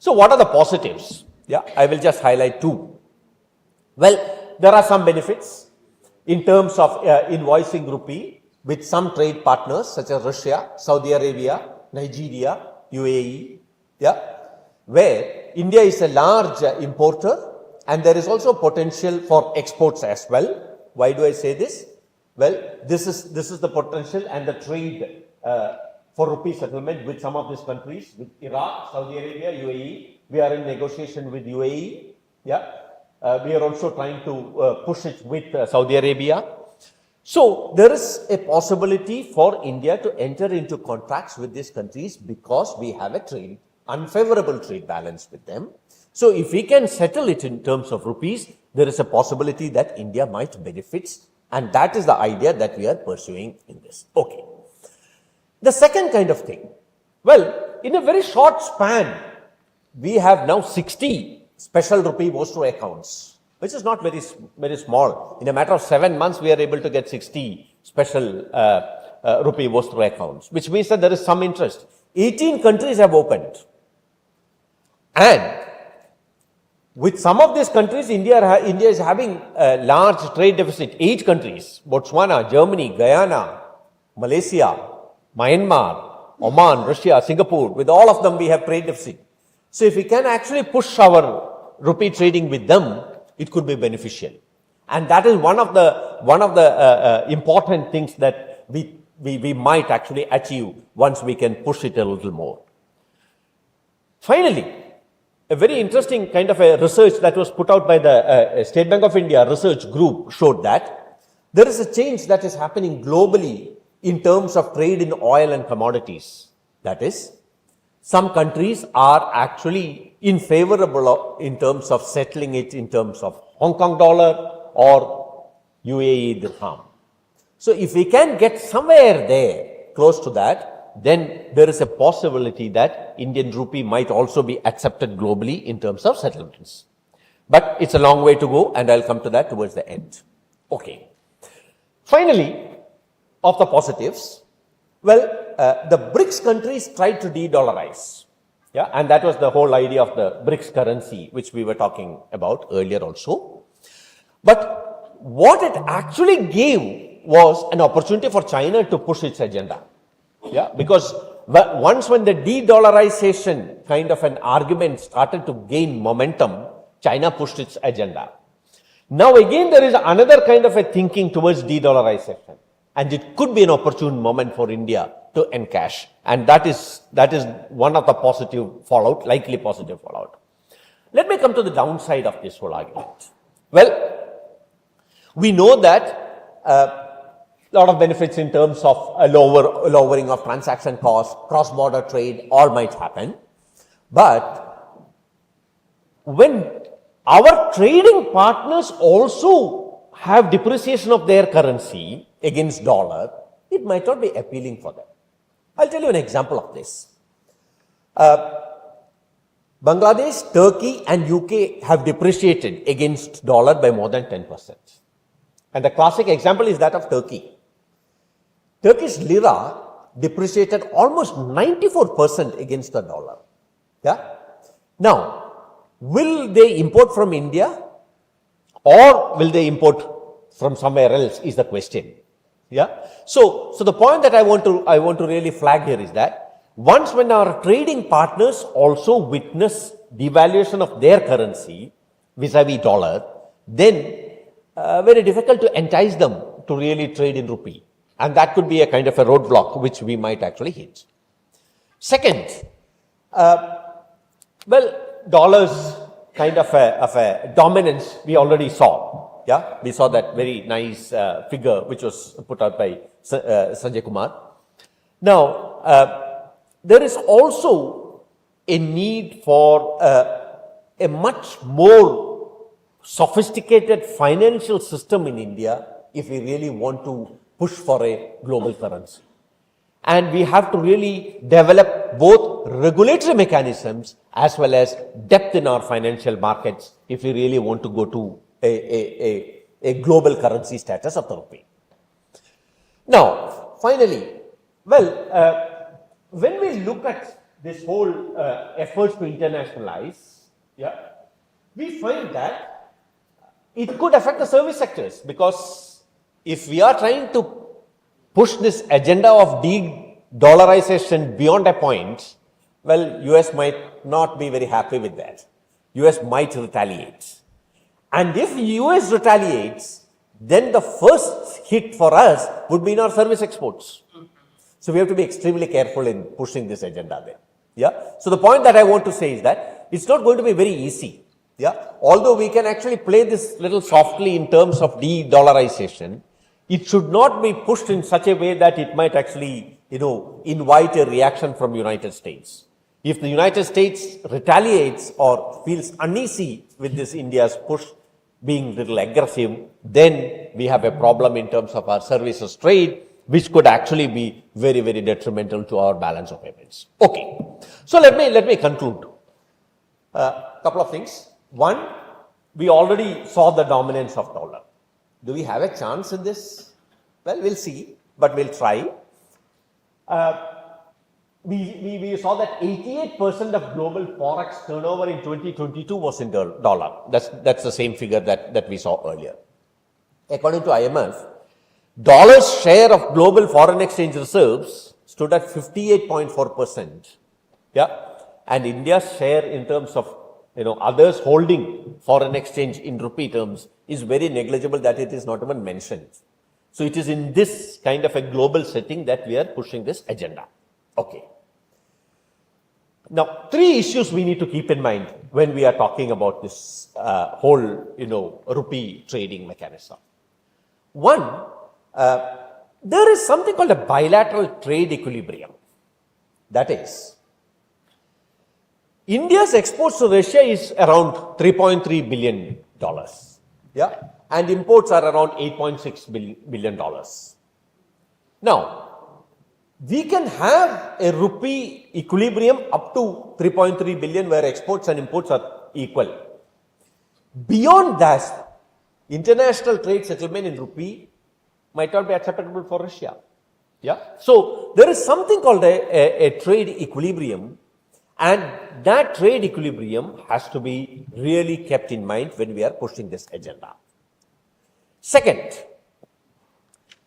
[SPEAKER 5] So what are the positives? Yeah, I will just highlight two. Well, there are some benefits in terms of invoicing rupee with some trade partners such as Russia, Saudi Arabia, Nigeria, UAE, yeah, where India is a large importer and there is also potential for exports as well. Why do I say this? Well, this is the potential and the trade for rupee settlement with some of these countries, with Iraq, Saudi Arabia, UAE. We are in negotiation with UAE. Yeah, we are also trying to push it with Saudi Arabia. So there is a possibility for India to enter into contracts with these countries because we have a unfavorable trade balance with them. So if we can settle it in terms of rupees, there is a possibility that India might benefit, and that is the idea that we are pursuing in this. Okay. The second kind of thing, well, in a very short span, we have now 60 special rupee postal accounts, which is not very small. In a matter of 7 months, we are able to get 60 special rupee postal accounts, which means that there is some interest. 18 countries have opened. And with some of these countries, India is having a large trade deficit. 8 countries, Botswana, Germany, Guyana, Malaysia, Myanmar, Oman, Russia, Singapore, with all of them we have trade deficit. So if we can actually push our rupee trading with them, it could be beneficial. And that is one of the important things that we might actually achieve once we can push it a little more. Finally, a very interesting kind of a research that was put out by the State Bank of India research group showed that there is a change that is happening globally in terms of trade in oil and commodities. That is, some countries are actually unfavorable in terms of settling it in terms of Hong Kong dollar or UAE dirham. So if we can get somewhere there, close to that, then there is a possibility that Indian rupee might also be accepted globally in terms of settlements. But it's a long way to go, and I'll come to that towards the end. Okay. Finally, of the positives, well, the BRICS countries tried to de-dollarize. Yeah, and that was the whole idea of the BRICS currency, which we were talking about earlier also. But what it actually gave was an opportunity for China to push its agenda. Yeah, because once when the de-dollarization kind of an argument started to gain momentum, China pushed its agenda. Now again, there is another kind of a thinking towards de-dollarization, and it could be an opportune moment for India to encash, and that is one of the positive fallout, likely positive fallout. Let me come to the downside of this whole argument. Well, we know that lot of benefits in terms of a lowering of transaction costs, cross-border trade, all might happen. But when our trading partners also have depreciation of their currency against dollar, it might not be appealing for them. I'll tell you an example of this. Bangladesh, Turkey and UK have depreciated against dollar by more than 10%. And the classic example is that of Turkey. Turkish lira depreciated almost 94% against the dollar. Yeah? Now, will they import from India or will they import from somewhere else is the question. Yeah. So the point that I want to really flag here is that once when our trading partners also witness devaluation of their currency vis-a-vis dollar, then very difficult to entice them to really trade in rupee. And that could be a kind of a roadblock which we might actually hit. Second, dollars kind of a dominance we already saw. Yeah, we saw that very nice figure which was put out by Sanjay Kumar. Now, there is also a need for a much more sophisticated financial system in India if we really want to push for a global currency. And we have to really develop both regulatory mechanisms as well as depth in our financial markets if we really want to go to a global currency status of the rupee. Now, finally, when we look at this whole efforts to internationalize, we find that it could affect the service sectors, because if we are trying to push this agenda of de-dollarization beyond a point, US might not be very happy with that. US might retaliate. And if US retaliates, then the first hit for us would be in our service exports. So we have to be extremely careful in pushing this agenda there. Yeah. So the point that I want to say is that it's not going to be very easy. Yeah. Although we can actually play this little softly in terms of de-dollarization, it should not be pushed in such a way that it might actually, invite a reaction from United States. If the United States retaliates or feels uneasy with this India's push being little aggressive, then we have a problem in terms of our services trade, which could actually be very, very detrimental to our balance of payments. Okay. So let me conclude. Couple of things. One, we already saw the dominance of dollar. Do we have a chance in this? Well, we'll see, but we'll try. We saw that 88% of global forex turnover in 2022 was in dollar. That's the same figure that we saw earlier. According to IMF, dollar's share of global foreign exchange reserves stood at 58.4%. Yeah, and India's share in terms of others holding foreign exchange in rupee terms is very negligible, that it is not even mentioned. So it is in this kind of a global setting that we are pushing this agenda. Okay. Now, three issues we need to keep in mind when we are talking about this whole, rupee trading mechanism. One, there is something called a bilateral trade equilibrium. That is, India's exports to Russia is around $3.3 billion. Yeah, and imports are around $8.6 billion. Now, we can have a rupee equilibrium up to 3.3 billion where exports and imports are equal. Beyond that, international trade settlement in rupee might not be acceptable for Russia. Yeah. So there is something called a trade equilibrium, and that trade equilibrium has to be really kept in mind when we are pushing this agenda. Second,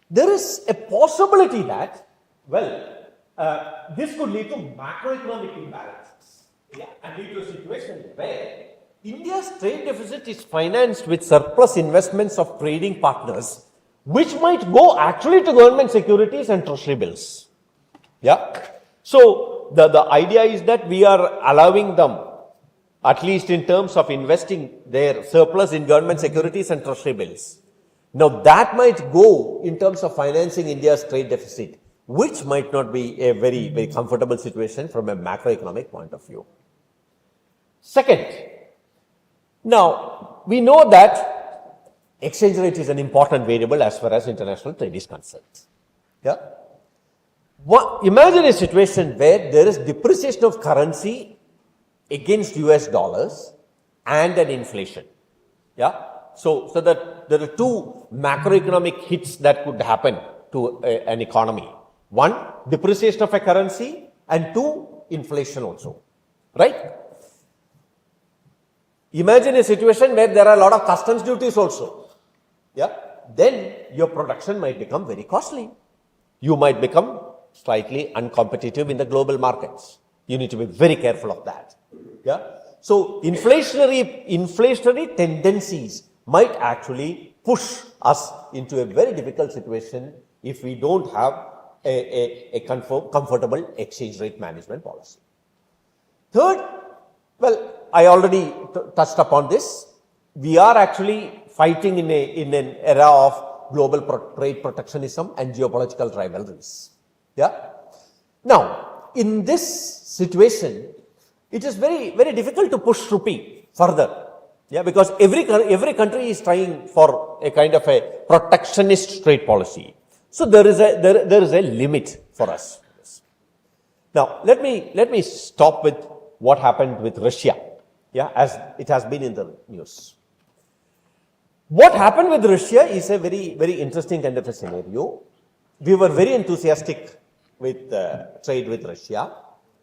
[SPEAKER 5] there is a possibility that this could lead to macroeconomic imbalances, and lead to a situation where India's trade deficit is financed with surplus investments of trading partners, which might go actually to government securities and treasury bills. Yeah. So the idea is that we are allowing them, at least in terms of investing their surplus in government securities and treasury bills. Now that might go in terms of financing India's trade deficit, which might not be a very, very comfortable situation from a macroeconomic point of view. Second, now we know that exchange rate is an important variable as far as international trade is concerned. Yeah. Imagine a situation where there is depreciation of currency against US dollars and an inflation. Yeah. So that there are two macroeconomic hits that could happen to an economy. One, depreciation of a currency, and two, inflation also. Right? Imagine a situation where there are a lot of customs duties also. Yeah, then your production might become very costly. You might become slightly uncompetitive in the global markets. You need to be very careful of that. Yeah. So inflationary tendencies might actually push us into a very difficult situation if we don't have a comfortable exchange rate management policy. Third, well, I already touched upon this. We are actually fighting in an era of global trade protectionism and geopolitical rivalries. Yeah. Now, in this situation, it is very, very difficult to push rupee further. Yeah, because every country is trying for a kind of a protectionist trade policy. So there is a limit for us. Now, let me stop with what happened with Russia. Yeah, as it has been in the news. What happened with Russia is a very, very interesting kind of a scenario. We were very enthusiastic with trade with Russia,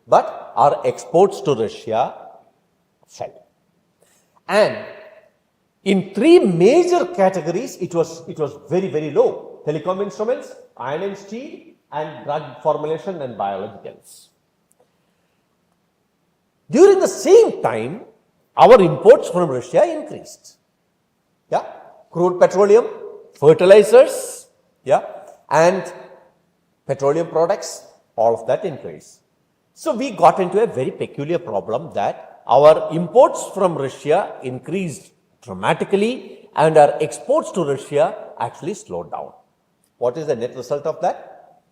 [SPEAKER 5] but our exports to Russia fell. And in three major categories, it was very, very low. Telecom instruments, iron and steel, and drug formulation and biologicals. During the same time, our imports from Russia increased. Yeah, crude petroleum, fertilizers, yeah, and petroleum products, all of that increased. So we got into a very peculiar problem that our imports from Russia increased dramatically and our exports to Russia actually slowed down. What is the net result of that?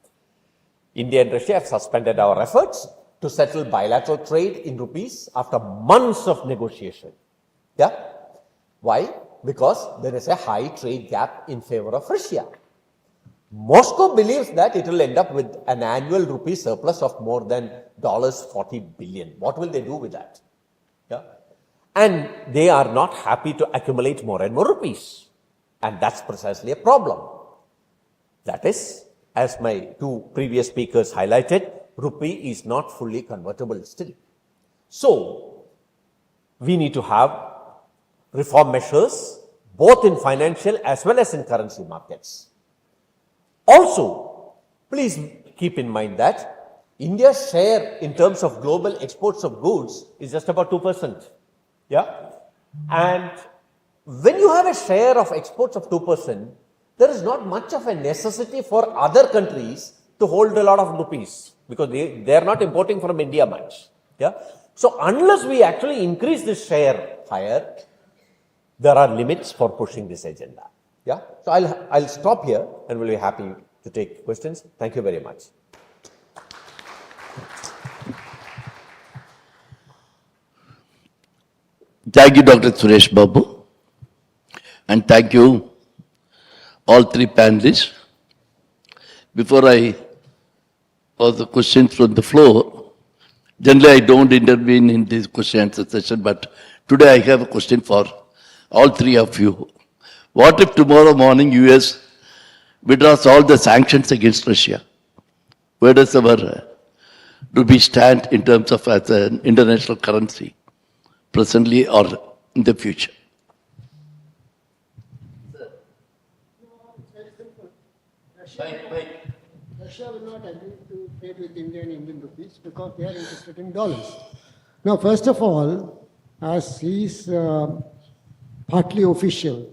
[SPEAKER 5] India and Russia have suspended our efforts to settle bilateral trade in rupees after months of negotiation. Yeah? Why? Because there is a high trade gap in favor of Russia. Moscow believes that it will end up with an annual rupee surplus of more than $40 billion. What will they do with that? Yeah? And they are not happy to accumulate more and more rupees. And that's precisely a problem. That is, as my two previous speakers highlighted, rupee is not fully convertible still. So, we need to have reform measures both in financial as well as in currency markets. Also, please keep in mind that India's share in terms of global exports of goods is just about 2%. Yeah? And when you have a share of exports of 2%, there is not much of a necessity for other countries to hold a lot of rupees because they are not importing from India much. Yeah? So, unless we actually increase this share higher, there are limits for pushing this agenda. Yeah? So, I'll stop here and will be happy to take questions. Thank you very much.
[SPEAKER 2] Thank you, Dr. Suresh Babu. And thank you, all three panelists. Before I ask the questions from the floor, generally I don't intervene in this question and answer session, but today I have a question for all three of you. What if tomorrow morning US withdraws all the sanctions against Russia? Where does our rupee stand in terms of as an international currency, presently or in the future?
[SPEAKER 3] Russia will not agree to trade with India and Indian rupees because they are interested in dollars. Now, first of all, as is partly official,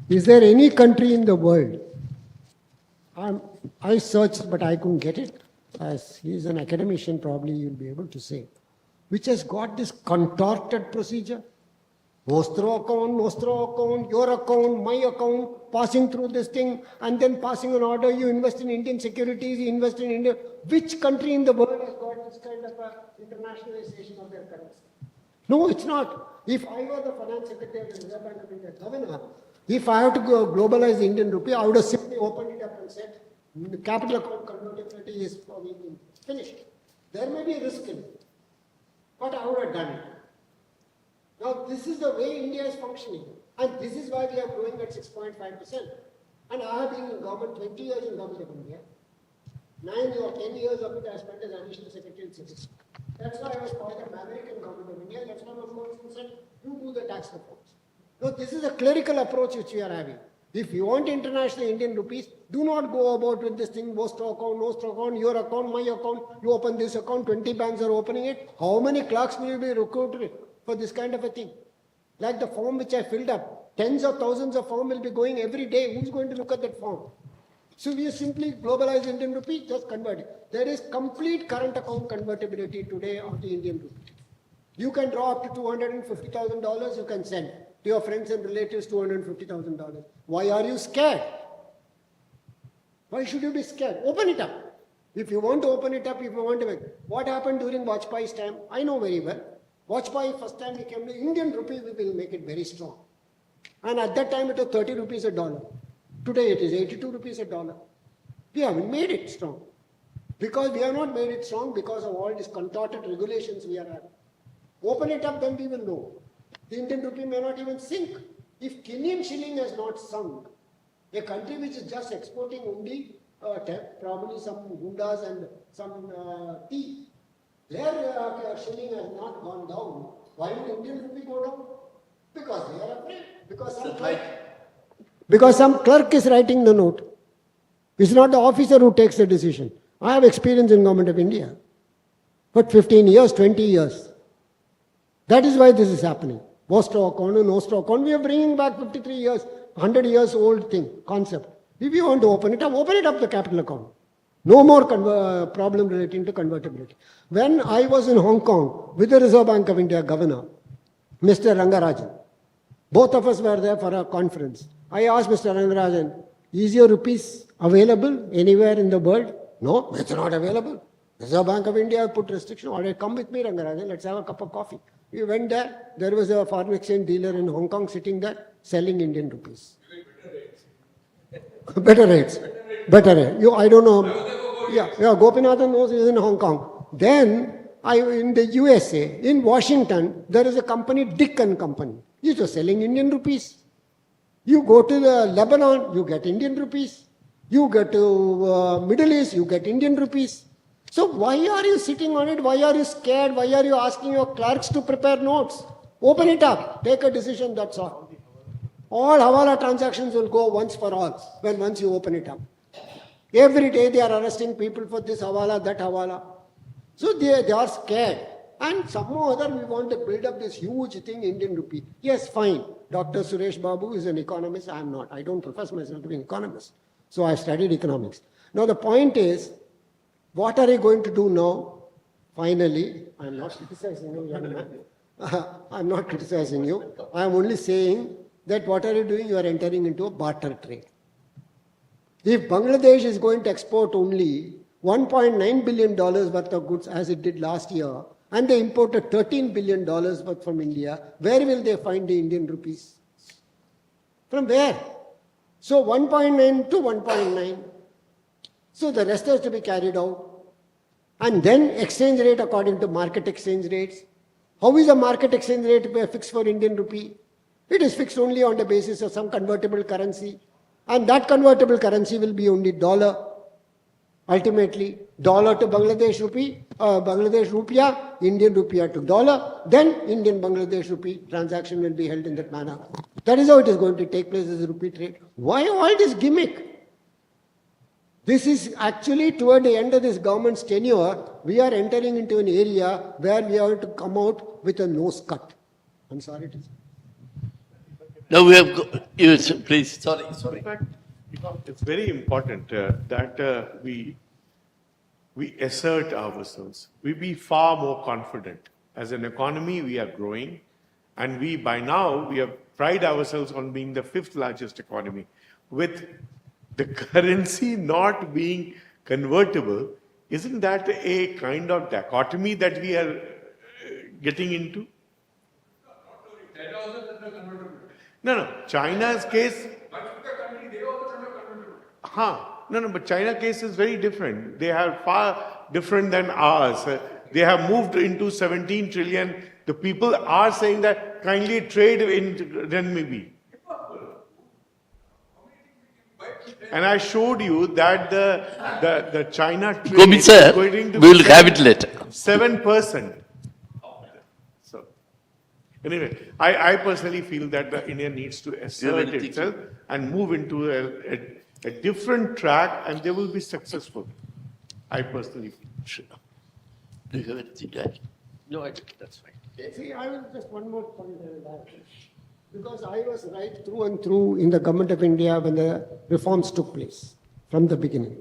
[SPEAKER 3] is there any country in the world, I searched but I couldn't get it, as he's an academician probably you'll be able to say, which has got this contorted procedure? Nostro account, your account, my account, passing through this thing and then passing an order, you invest in Indian securities, you invest in India. Which country in the world has got this kind of internationalization of their currency? No, it's not. If I were the finance secretary of the Reserve Bank of India governor, if I have to go globalize the Indian rupee, I would have simply opened it up and said, the capital account convertibility is finished. There may be a risk in it, but I would have done it. Now, this is the way India is functioning. And this is why we are growing at 6.5%. And I have been in government 20 years in government of India. 9 or 10 years of it I spent as additional secretary in city. That's why I was called a maverick in government of India. That's why I was called You do the tax reforms. So this is a clerical approach which we are having. If you want international Indian rupees, do not go about with this thing, Vostro account, Nostro account, your account, my account, you open this account, 20 banks are opening it. How many clerks will be recruited for this kind of a thing? Like the form which I filled up, tens of thousands of form will be going every day. Who's going to look at that form? So we simply globalize Indian rupee, just convert it. There is complete current account convertibility today of the Indian rupee. You can draw up to $250,000, you can send to your friends and relatives $250,000. Why are you scared? Why should you be scared? Open it up. If you want to open it up, if you want to make. What happened during Vajpayee's time? I know very well. Vajpayee, first time he came to Indian rupee, we will make it very strong. And at that time it was 30 rupees a dollar. Today it is 82 rupees a dollar. We haven't made it strong. Because we have not made it strong because of all these contorted regulations we are having. Open it up, then we will know. The Indian rupee may not even sink. If Kenyan shilling has not sunk, a country which is just exporting only probably some gundas and some tea, their shilling has not gone down. Why will Indian rupee go down? Because they are afraid. Because some clerk is writing the note. It's not the officer who takes the decision. I have experience in Government of India. But 15 years, 20 years. That is why this is happening. Vostro account and Nostro account. We are bringing back 53 years, 100 years old thing, concept. If you want to open it up the capital account. No more problem relating to convertibility. When I was in Hong Kong with the Reserve Bank of India governor, Mr. Rangarajan, both of us were there for a conference. I asked Mr. Rangarajan, is your rupees available anywhere in the world? No, it's not available. Reserve Bank of India put restriction. All right, come with me, Rangarajan, let's have a cup of coffee. We went there. There was a foreign exchange dealer in Hong Kong sitting there selling Indian rupees. Better rates. Better rate. I don't know. Yeah, Gopinathan knows he's in Hong Kong. Then, in the USA, in Washington, there is a company, Dick and Company. He's just selling Indian rupees. You go to Lebanon, you get Indian rupees. You get to Middle East, you get Indian rupees. So why are you sitting on it? Why are you scared? Why are you asking your clerks to prepare notes? Open it up. Take a decision, that's all. All Hawala transactions will go once for all once you open it up. Every day they are arresting people for this Hawala, that Hawala. So they are scared. And somehow or other we want to build up this huge thing, Indian rupee. Yes, fine. Dr. Suresh Babu is an economist. I am not. I don't profess myself to be an economist. So I studied economics. Now the point is, what are you going to do now? Finally, I am not criticizing you, young man. I am not criticizing you. I am only saying that what are you doing? You are entering into a barter trade. If Bangladesh is going to export only $1.9 billion worth of goods as it did last year, and they imported $13 billion worth from India, where will they find the Indian rupees? From where? So 1.9 to 1.9. So the rest has to be carried out. And then exchange rate according to market exchange rates. How is the market exchange rate fixed for Indian rupee? It is fixed only on the basis of some convertible currency. And that convertible currency will be only dollar. Ultimately, dollar to Bangladesh rupee, Bangladesh rupiah, Indian rupiah to dollar, then Indian Bangladesh rupee transaction will be held in that manner. That is how it is going to take place as a rupee trade. Why all this gimmick? This is actually toward the end of this government's tenure, we are entering into an area where we have to come out with a nose cut. I'm sorry to say.
[SPEAKER 2] Now we have, yes, please, sorry.
[SPEAKER 4] In fact, it's very important that we assert ourselves. We be far more confident. As an economy, we are growing, and we have pride ourselves on being the 5th largest economy. With the currency not being convertible, isn't that a kind of dichotomy that we are getting into? No. China's case. But China case is very different. They are far different than ours. They have moved into 17 trillion. The people are saying that kindly trade in renminbi. And I showed you that the China trade
[SPEAKER 2] Gomi sir,
[SPEAKER 4] is going to
[SPEAKER 2] we will
[SPEAKER 4] be
[SPEAKER 2] have it later.
[SPEAKER 4] 7%. So Anyway, I personally feel that the India needs to assert itself and move into a different track, and they will be successful. I personally feel.
[SPEAKER 2] Sure. Do you have anything to add?
[SPEAKER 5] No, I think that's fine.
[SPEAKER 3] See, I will just one more point I will add. Because I was right through and through in the government of India when the reforms took place from the beginning.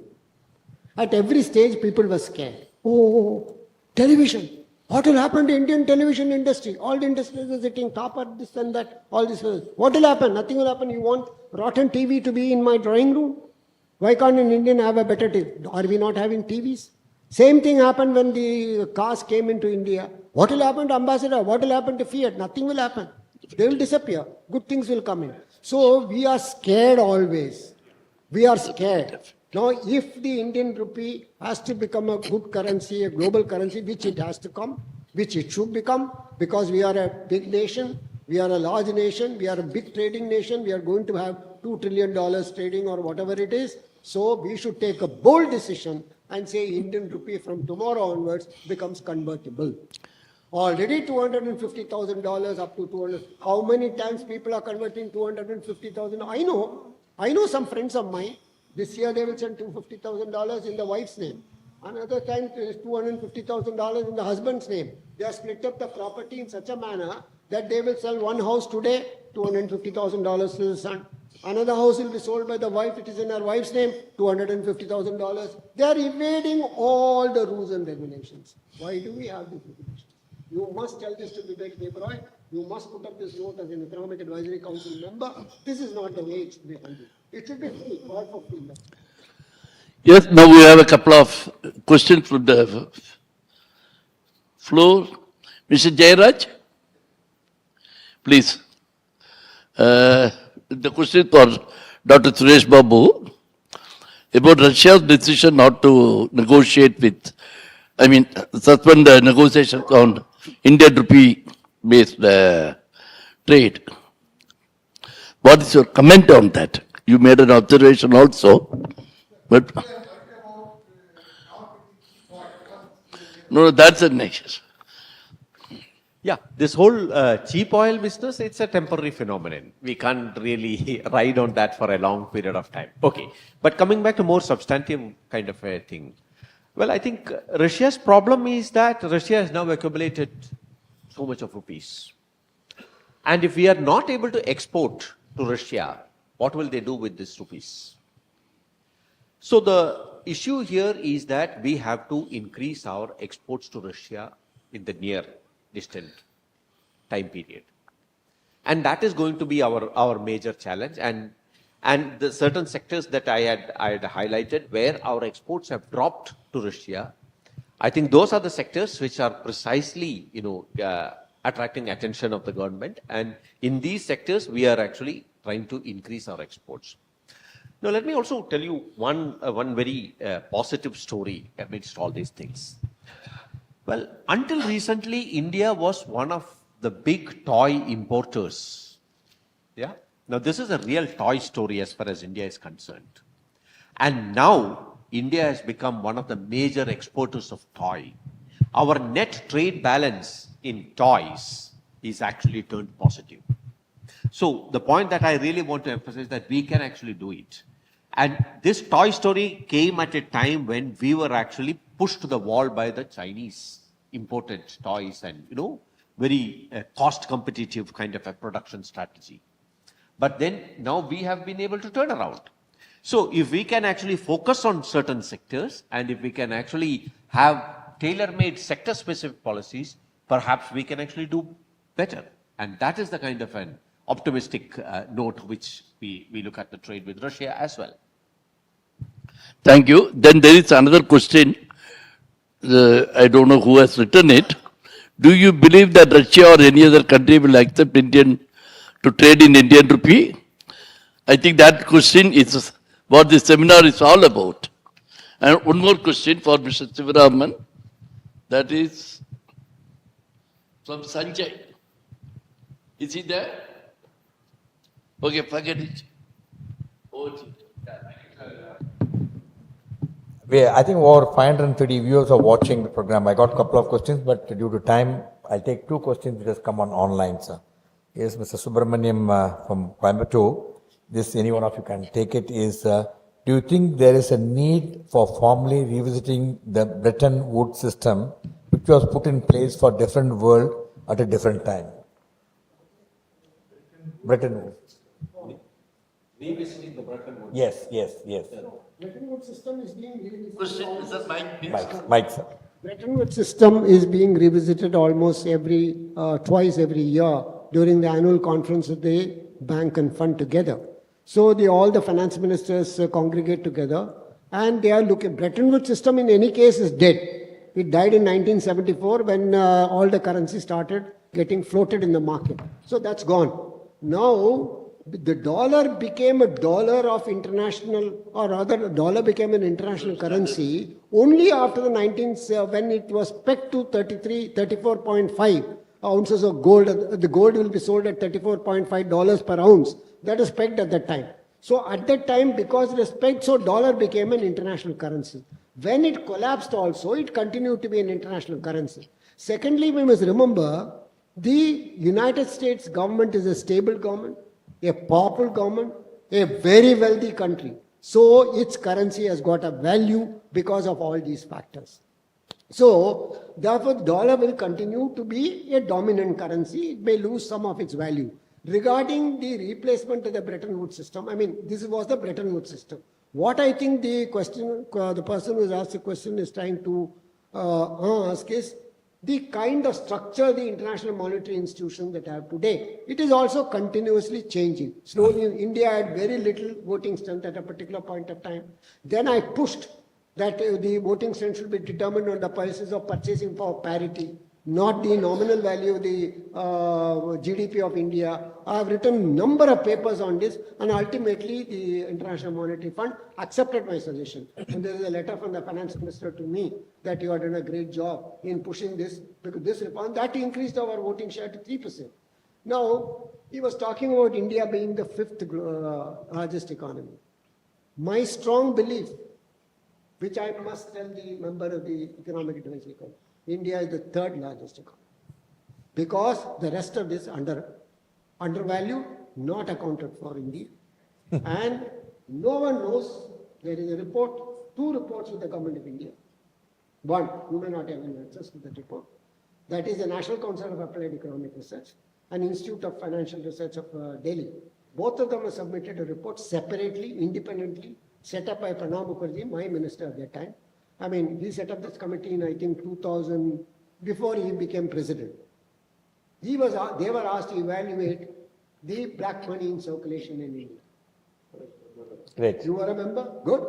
[SPEAKER 3] At every stage, people were scared. Oh, television. What will happen to Indian television industry? All the industries are sitting top at this and that, all this. What will happen? Nothing will happen. You want rotten TV to be in my drawing room? Why can't an Indian have a better TV? Are we not having TVs? Same thing happened when the cars came into India. What will happen to Ambassador? What will happen to Fiat? Nothing will happen. They will disappear. Good things will come in. So we are scared always. We are scared. Now, if the Indian rupee has to become a good currency, a global currency, which it has to come, which it should become, because we are a big nation, we are a large nation, we are a big trading nation, we are going to have $2 trillion trading or whatever it is. So we should take a bold decision and say Indian rupee from tomorrow onwards becomes convertible. Already $250,000 up to 200. How many times people are converting 250,000? I know some friends of mine. This year they will send $250,000 in the wife's name. Another time it is $250,000 in the husband's name. They have split up the property in such a manner that they will sell one house today, $250,000 to the son. Another house will be sold by the wife, it is in her wife's name, $250,000. They are evading all the rules and regulations. Why do we have these regulations? You must tell this to Vivek Debroi. You must put up this note as an Economic Advisory Council member. This is not the way it should be handled. It should be free, God for free.
[SPEAKER 2] Yes, now we have a couple of questions from the floor. Mr. Jairaj, please. The question for Dr. Suresh Babu about Russia's decision not to negotiate with, suspend the negotiations on Indian rupee-based trade. What is your comment on that? You made an observation also, but no, that's a next.
[SPEAKER 5] Yeah, this whole cheap oil business, it's a temporary phenomenon. We can't really ride on that for a long period of time. Okay, but coming back to more substantive kind of a thing. Well, I think Russia's problem is that Russia has now accumulated so much of rupees. And if we are not able to export to Russia, what will they do with these rupees? So the issue here is that we have to increase our exports to Russia in the near distant time period. And that is going to be our major challenge. And the certain sectors that I had highlighted where our exports have dropped to Russia, I think those are the sectors which are precisely, attracting attention of the government. And in these sectors, we are actually trying to increase our exports. Now, let me also tell you one very positive story amidst all these things. Well, until recently, India was one of the big toy importers. Yeah. Now, this is a real toy story as far as India is concerned. And now, India has become one of the major exporters of toy. Our net trade balance in toys is actually turned positive. So, the point that I really want to emphasize is that we can actually do it. And this toy story came at a time when we were actually pushed to the wall by the Chinese imported toys and, very cost competitive kind of a production strategy. But then now we have been able to turn around. So if we can actually focus on certain sectors and if we can actually have tailor-made sector-specific policies, perhaps we can actually do better. And that is the kind of an optimistic note which we look at the trade with Russia as well.
[SPEAKER 2] Thank you. Then there is another question. I don't know who has written it. Do you believe that Russia or any other country will accept to trade in Indian rupee? I think that question is what this seminar is all about. And one more question for Mr. Sivaraman. That is from Sanjay. Is he there? Okay, forget it. Over to you.
[SPEAKER 1] I think over 530 viewers are watching the program. I got a couple of questions, but due to time, I'll take two questions which has come on online, sir. Yes, Mr. Subramaniam from Coimbatore. This, any one of you can take it, is do you think there is a need for formally revisiting the Bretton Woods system which was put in place for different world at a different time? Bretton Woods.
[SPEAKER 5] Revisiting the Bretton Woods.
[SPEAKER 1] Yes.
[SPEAKER 3] Bretton Woods system is being revisited.
[SPEAKER 2] Question, is that
[SPEAKER 1] Mike, sir.
[SPEAKER 3] Bretton Woods system is being revisited almost twice every year during the annual conference of the bank and fund together. So all the finance ministers congregate together and they are looking. Bretton Woods system in any case is dead. It died in 1974 when all the currency started getting floated in the market. So that's gone. Now, the dollar became a dollar of international, or rather, dollar became an international currency only after when it was pegged to 34.5 ounces of gold. The gold will be sold at $34.5 per ounce. That is pegged at that time. So at that time, because it was pegged, so dollar became an international currency. When it collapsed also, it continued to be an international currency. Secondly, we must remember, the United States government is a stable government, a powerful government, a very wealthy country. So its currency has got a value because of all these factors. So therefore, dollar will continue to be a dominant currency. It may lose some of its value. Regarding the replacement of the Bretton Woods system, this was the Bretton Woods system. What I think the person who has asked the question is trying to ask is, the kind of structure the international monetary institutions that have today, it is also continuously changing. Slowly, India had very little voting strength at a particular point of time. Then I pushed that the voting strength should be determined on the basis of purchasing power parity, not the nominal value of the GDP of India. I have written a number of papers on this, and ultimately the International Monetary Fund accepted my suggestion. And there is a letter from the finance minister to me that you have done a great job in pushing this, because this reform, that increased our voting share to 3%. Now, he was talking about India being the fifth largest economy. My strong belief, which I must tell the member of the Economic Advisory Committee, India is the third largest economy. Because the rest of this undervalued, not accounted for India. And no one knows, there is a report, two reports with the government of India. One, you may not have access to that report. That is the National Council of Applied Economic Research and Institute of Financial Research of Delhi. Both of them have submitted a report separately, independently, set up by Pranab Mukherjee, my minister at that time. He set up this committee in, I think, 2000, before he became president. They were asked to evaluate the black money in circulation in India.
[SPEAKER 1] Great.
[SPEAKER 3] You remember? Good.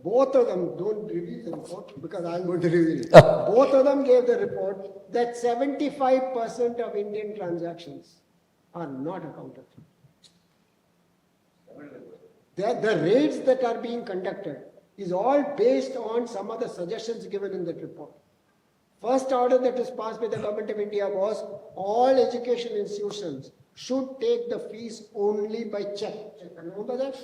[SPEAKER 3] Both of them, don't reveal the report because I'm going to reveal it. Both of them gave the report that 75% of Indian transactions are not accounted for. The raids that are being conducted is all based on some of the suggestions given in that report. First order that was passed by the government of India was all education institutions should take the fees only by check. Remember that?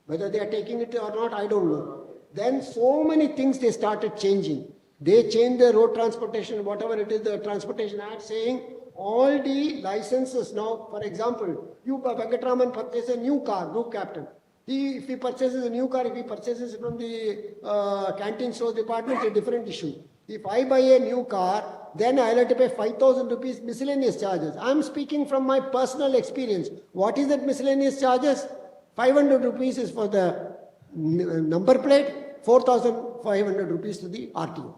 [SPEAKER 3] Whether they are taking it or not, I don't know. Then so many things they started changing. They changed the road transportation, whatever it is, the transportation act, saying all the licenses now, for example, you Venkatraman purchase a new car, group captain. If he purchases a new car, if he purchases from the canteen stores department, it's a different issue. If I buy a new car, then I'll have to pay 5,000 rupees miscellaneous charges. I'm speaking from my personal experience. What is that miscellaneous charges? 500 rupees is for the number plate, 4,500 rupees to the RTO.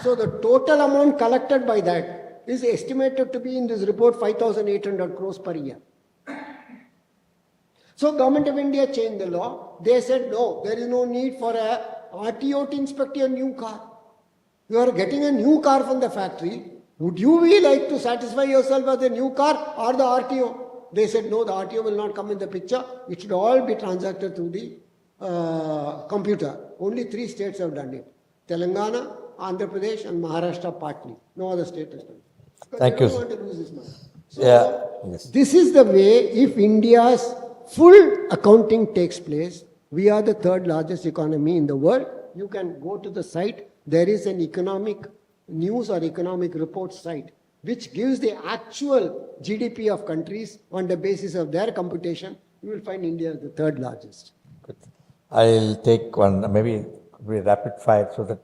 [SPEAKER 3] So the total amount collected by that is estimated to be in this report 5,800 crores per year. So Government of India changed the law. They said, no, there is no need for a RTO to inspect your new car. You are getting a new car from the factory. Would you be like to satisfy yourself with the new car or the RTO? They said, no, the RTO will not come in the picture. It should all be transacted through the computer. Only 3 states have done it. Telangana, Andhra Pradesh and Maharashtra partly. No other state has done it.
[SPEAKER 1] Thank you.
[SPEAKER 3] They don't want to lose this money. So, this is the way, if India's full accounting takes place, we are the third largest economy in the world. You can go to the site. There is an economic news or economic report site which gives the actual GDP of countries on the basis of their computation, you will find India the third largest.
[SPEAKER 1] Good. I'll take one, maybe rapid fire, so that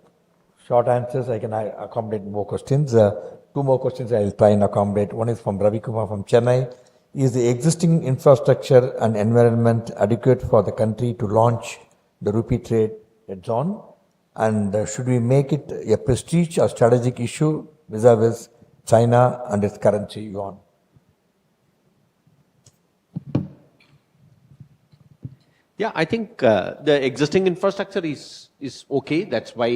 [SPEAKER 1] short answers I can accommodate more questions. Two more questions I'll try and accommodate. One is from Ravi Kumar from Chennai. Is the existing infrastructure and environment adequate for the country to launch the rupee trade heads-on? And should we make it a prestige or strategic issue vis-a-vis China and its currency yuan?
[SPEAKER 5] Yeah, I think the existing infrastructure is okay. That's why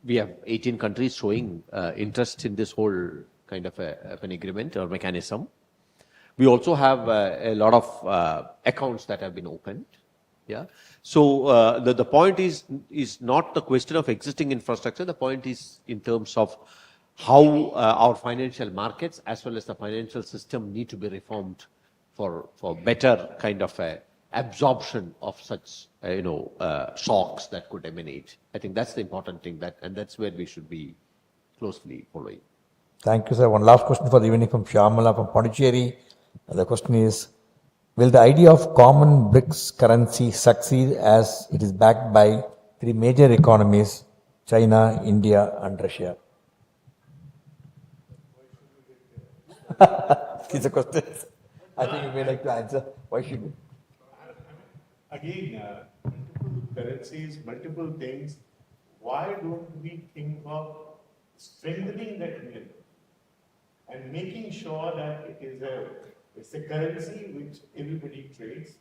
[SPEAKER 5] we have 18 countries showing interest in this whole kind of an agreement or mechanism. We also have a lot of accounts that have been opened. Yeah. So the point is not the question of existing infrastructure. The point is in terms of how our financial markets as well as the financial system need to be reformed for better kind of absorption of such shocks that could emanate. I think that's the important thing, and that's where we should be closely following.
[SPEAKER 1] Thank you, sir. One last question for the evening from Shyamala from Pondicherry. The question is, will the idea of common BRICS currency succeed as it is backed by three major economies, China, India and Russia? These are questions I think you may like to answer. Why should we?
[SPEAKER 4] Again, multiple currencies, multiple things. Why don't we think of strengthening that union and making sure that it's a currency which everybody trades.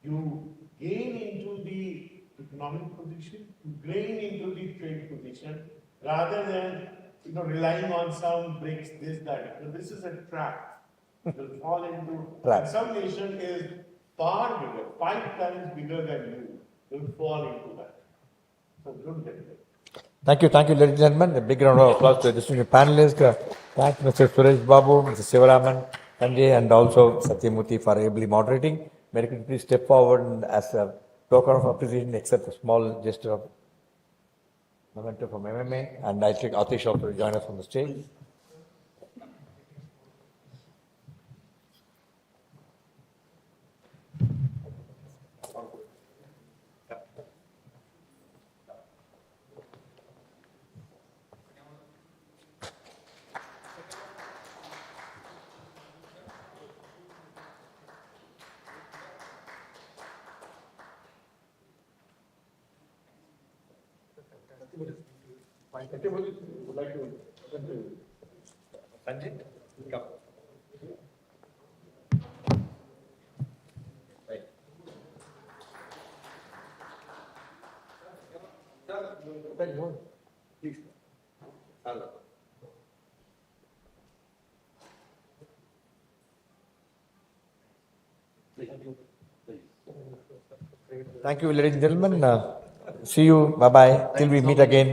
[SPEAKER 4] You gain into the economic position, you gain into the trade position, rather than relying on some breaks, this, that. Because this is a trap. You'll fall into.
[SPEAKER 1] Trap.
[SPEAKER 4] And some nation is far bigger, 5 times bigger than you. You'll fall into that. So don't get it.
[SPEAKER 1] Thank you, ladies and gentlemen. A big round of applause to the distinguished panelists. Thanks, Mr. Suresh, Babu, Mr. Sivaraman, Sanjay, and also Satyamurthy for ably moderating. May you please step forward and as a token of appreciation, accept a small gesture of memento from MMA, and I take Atish also to join us on the stage. Sanjay, come. Thank you, ladies and gentlemen. See you. Bye bye. Till we meet again.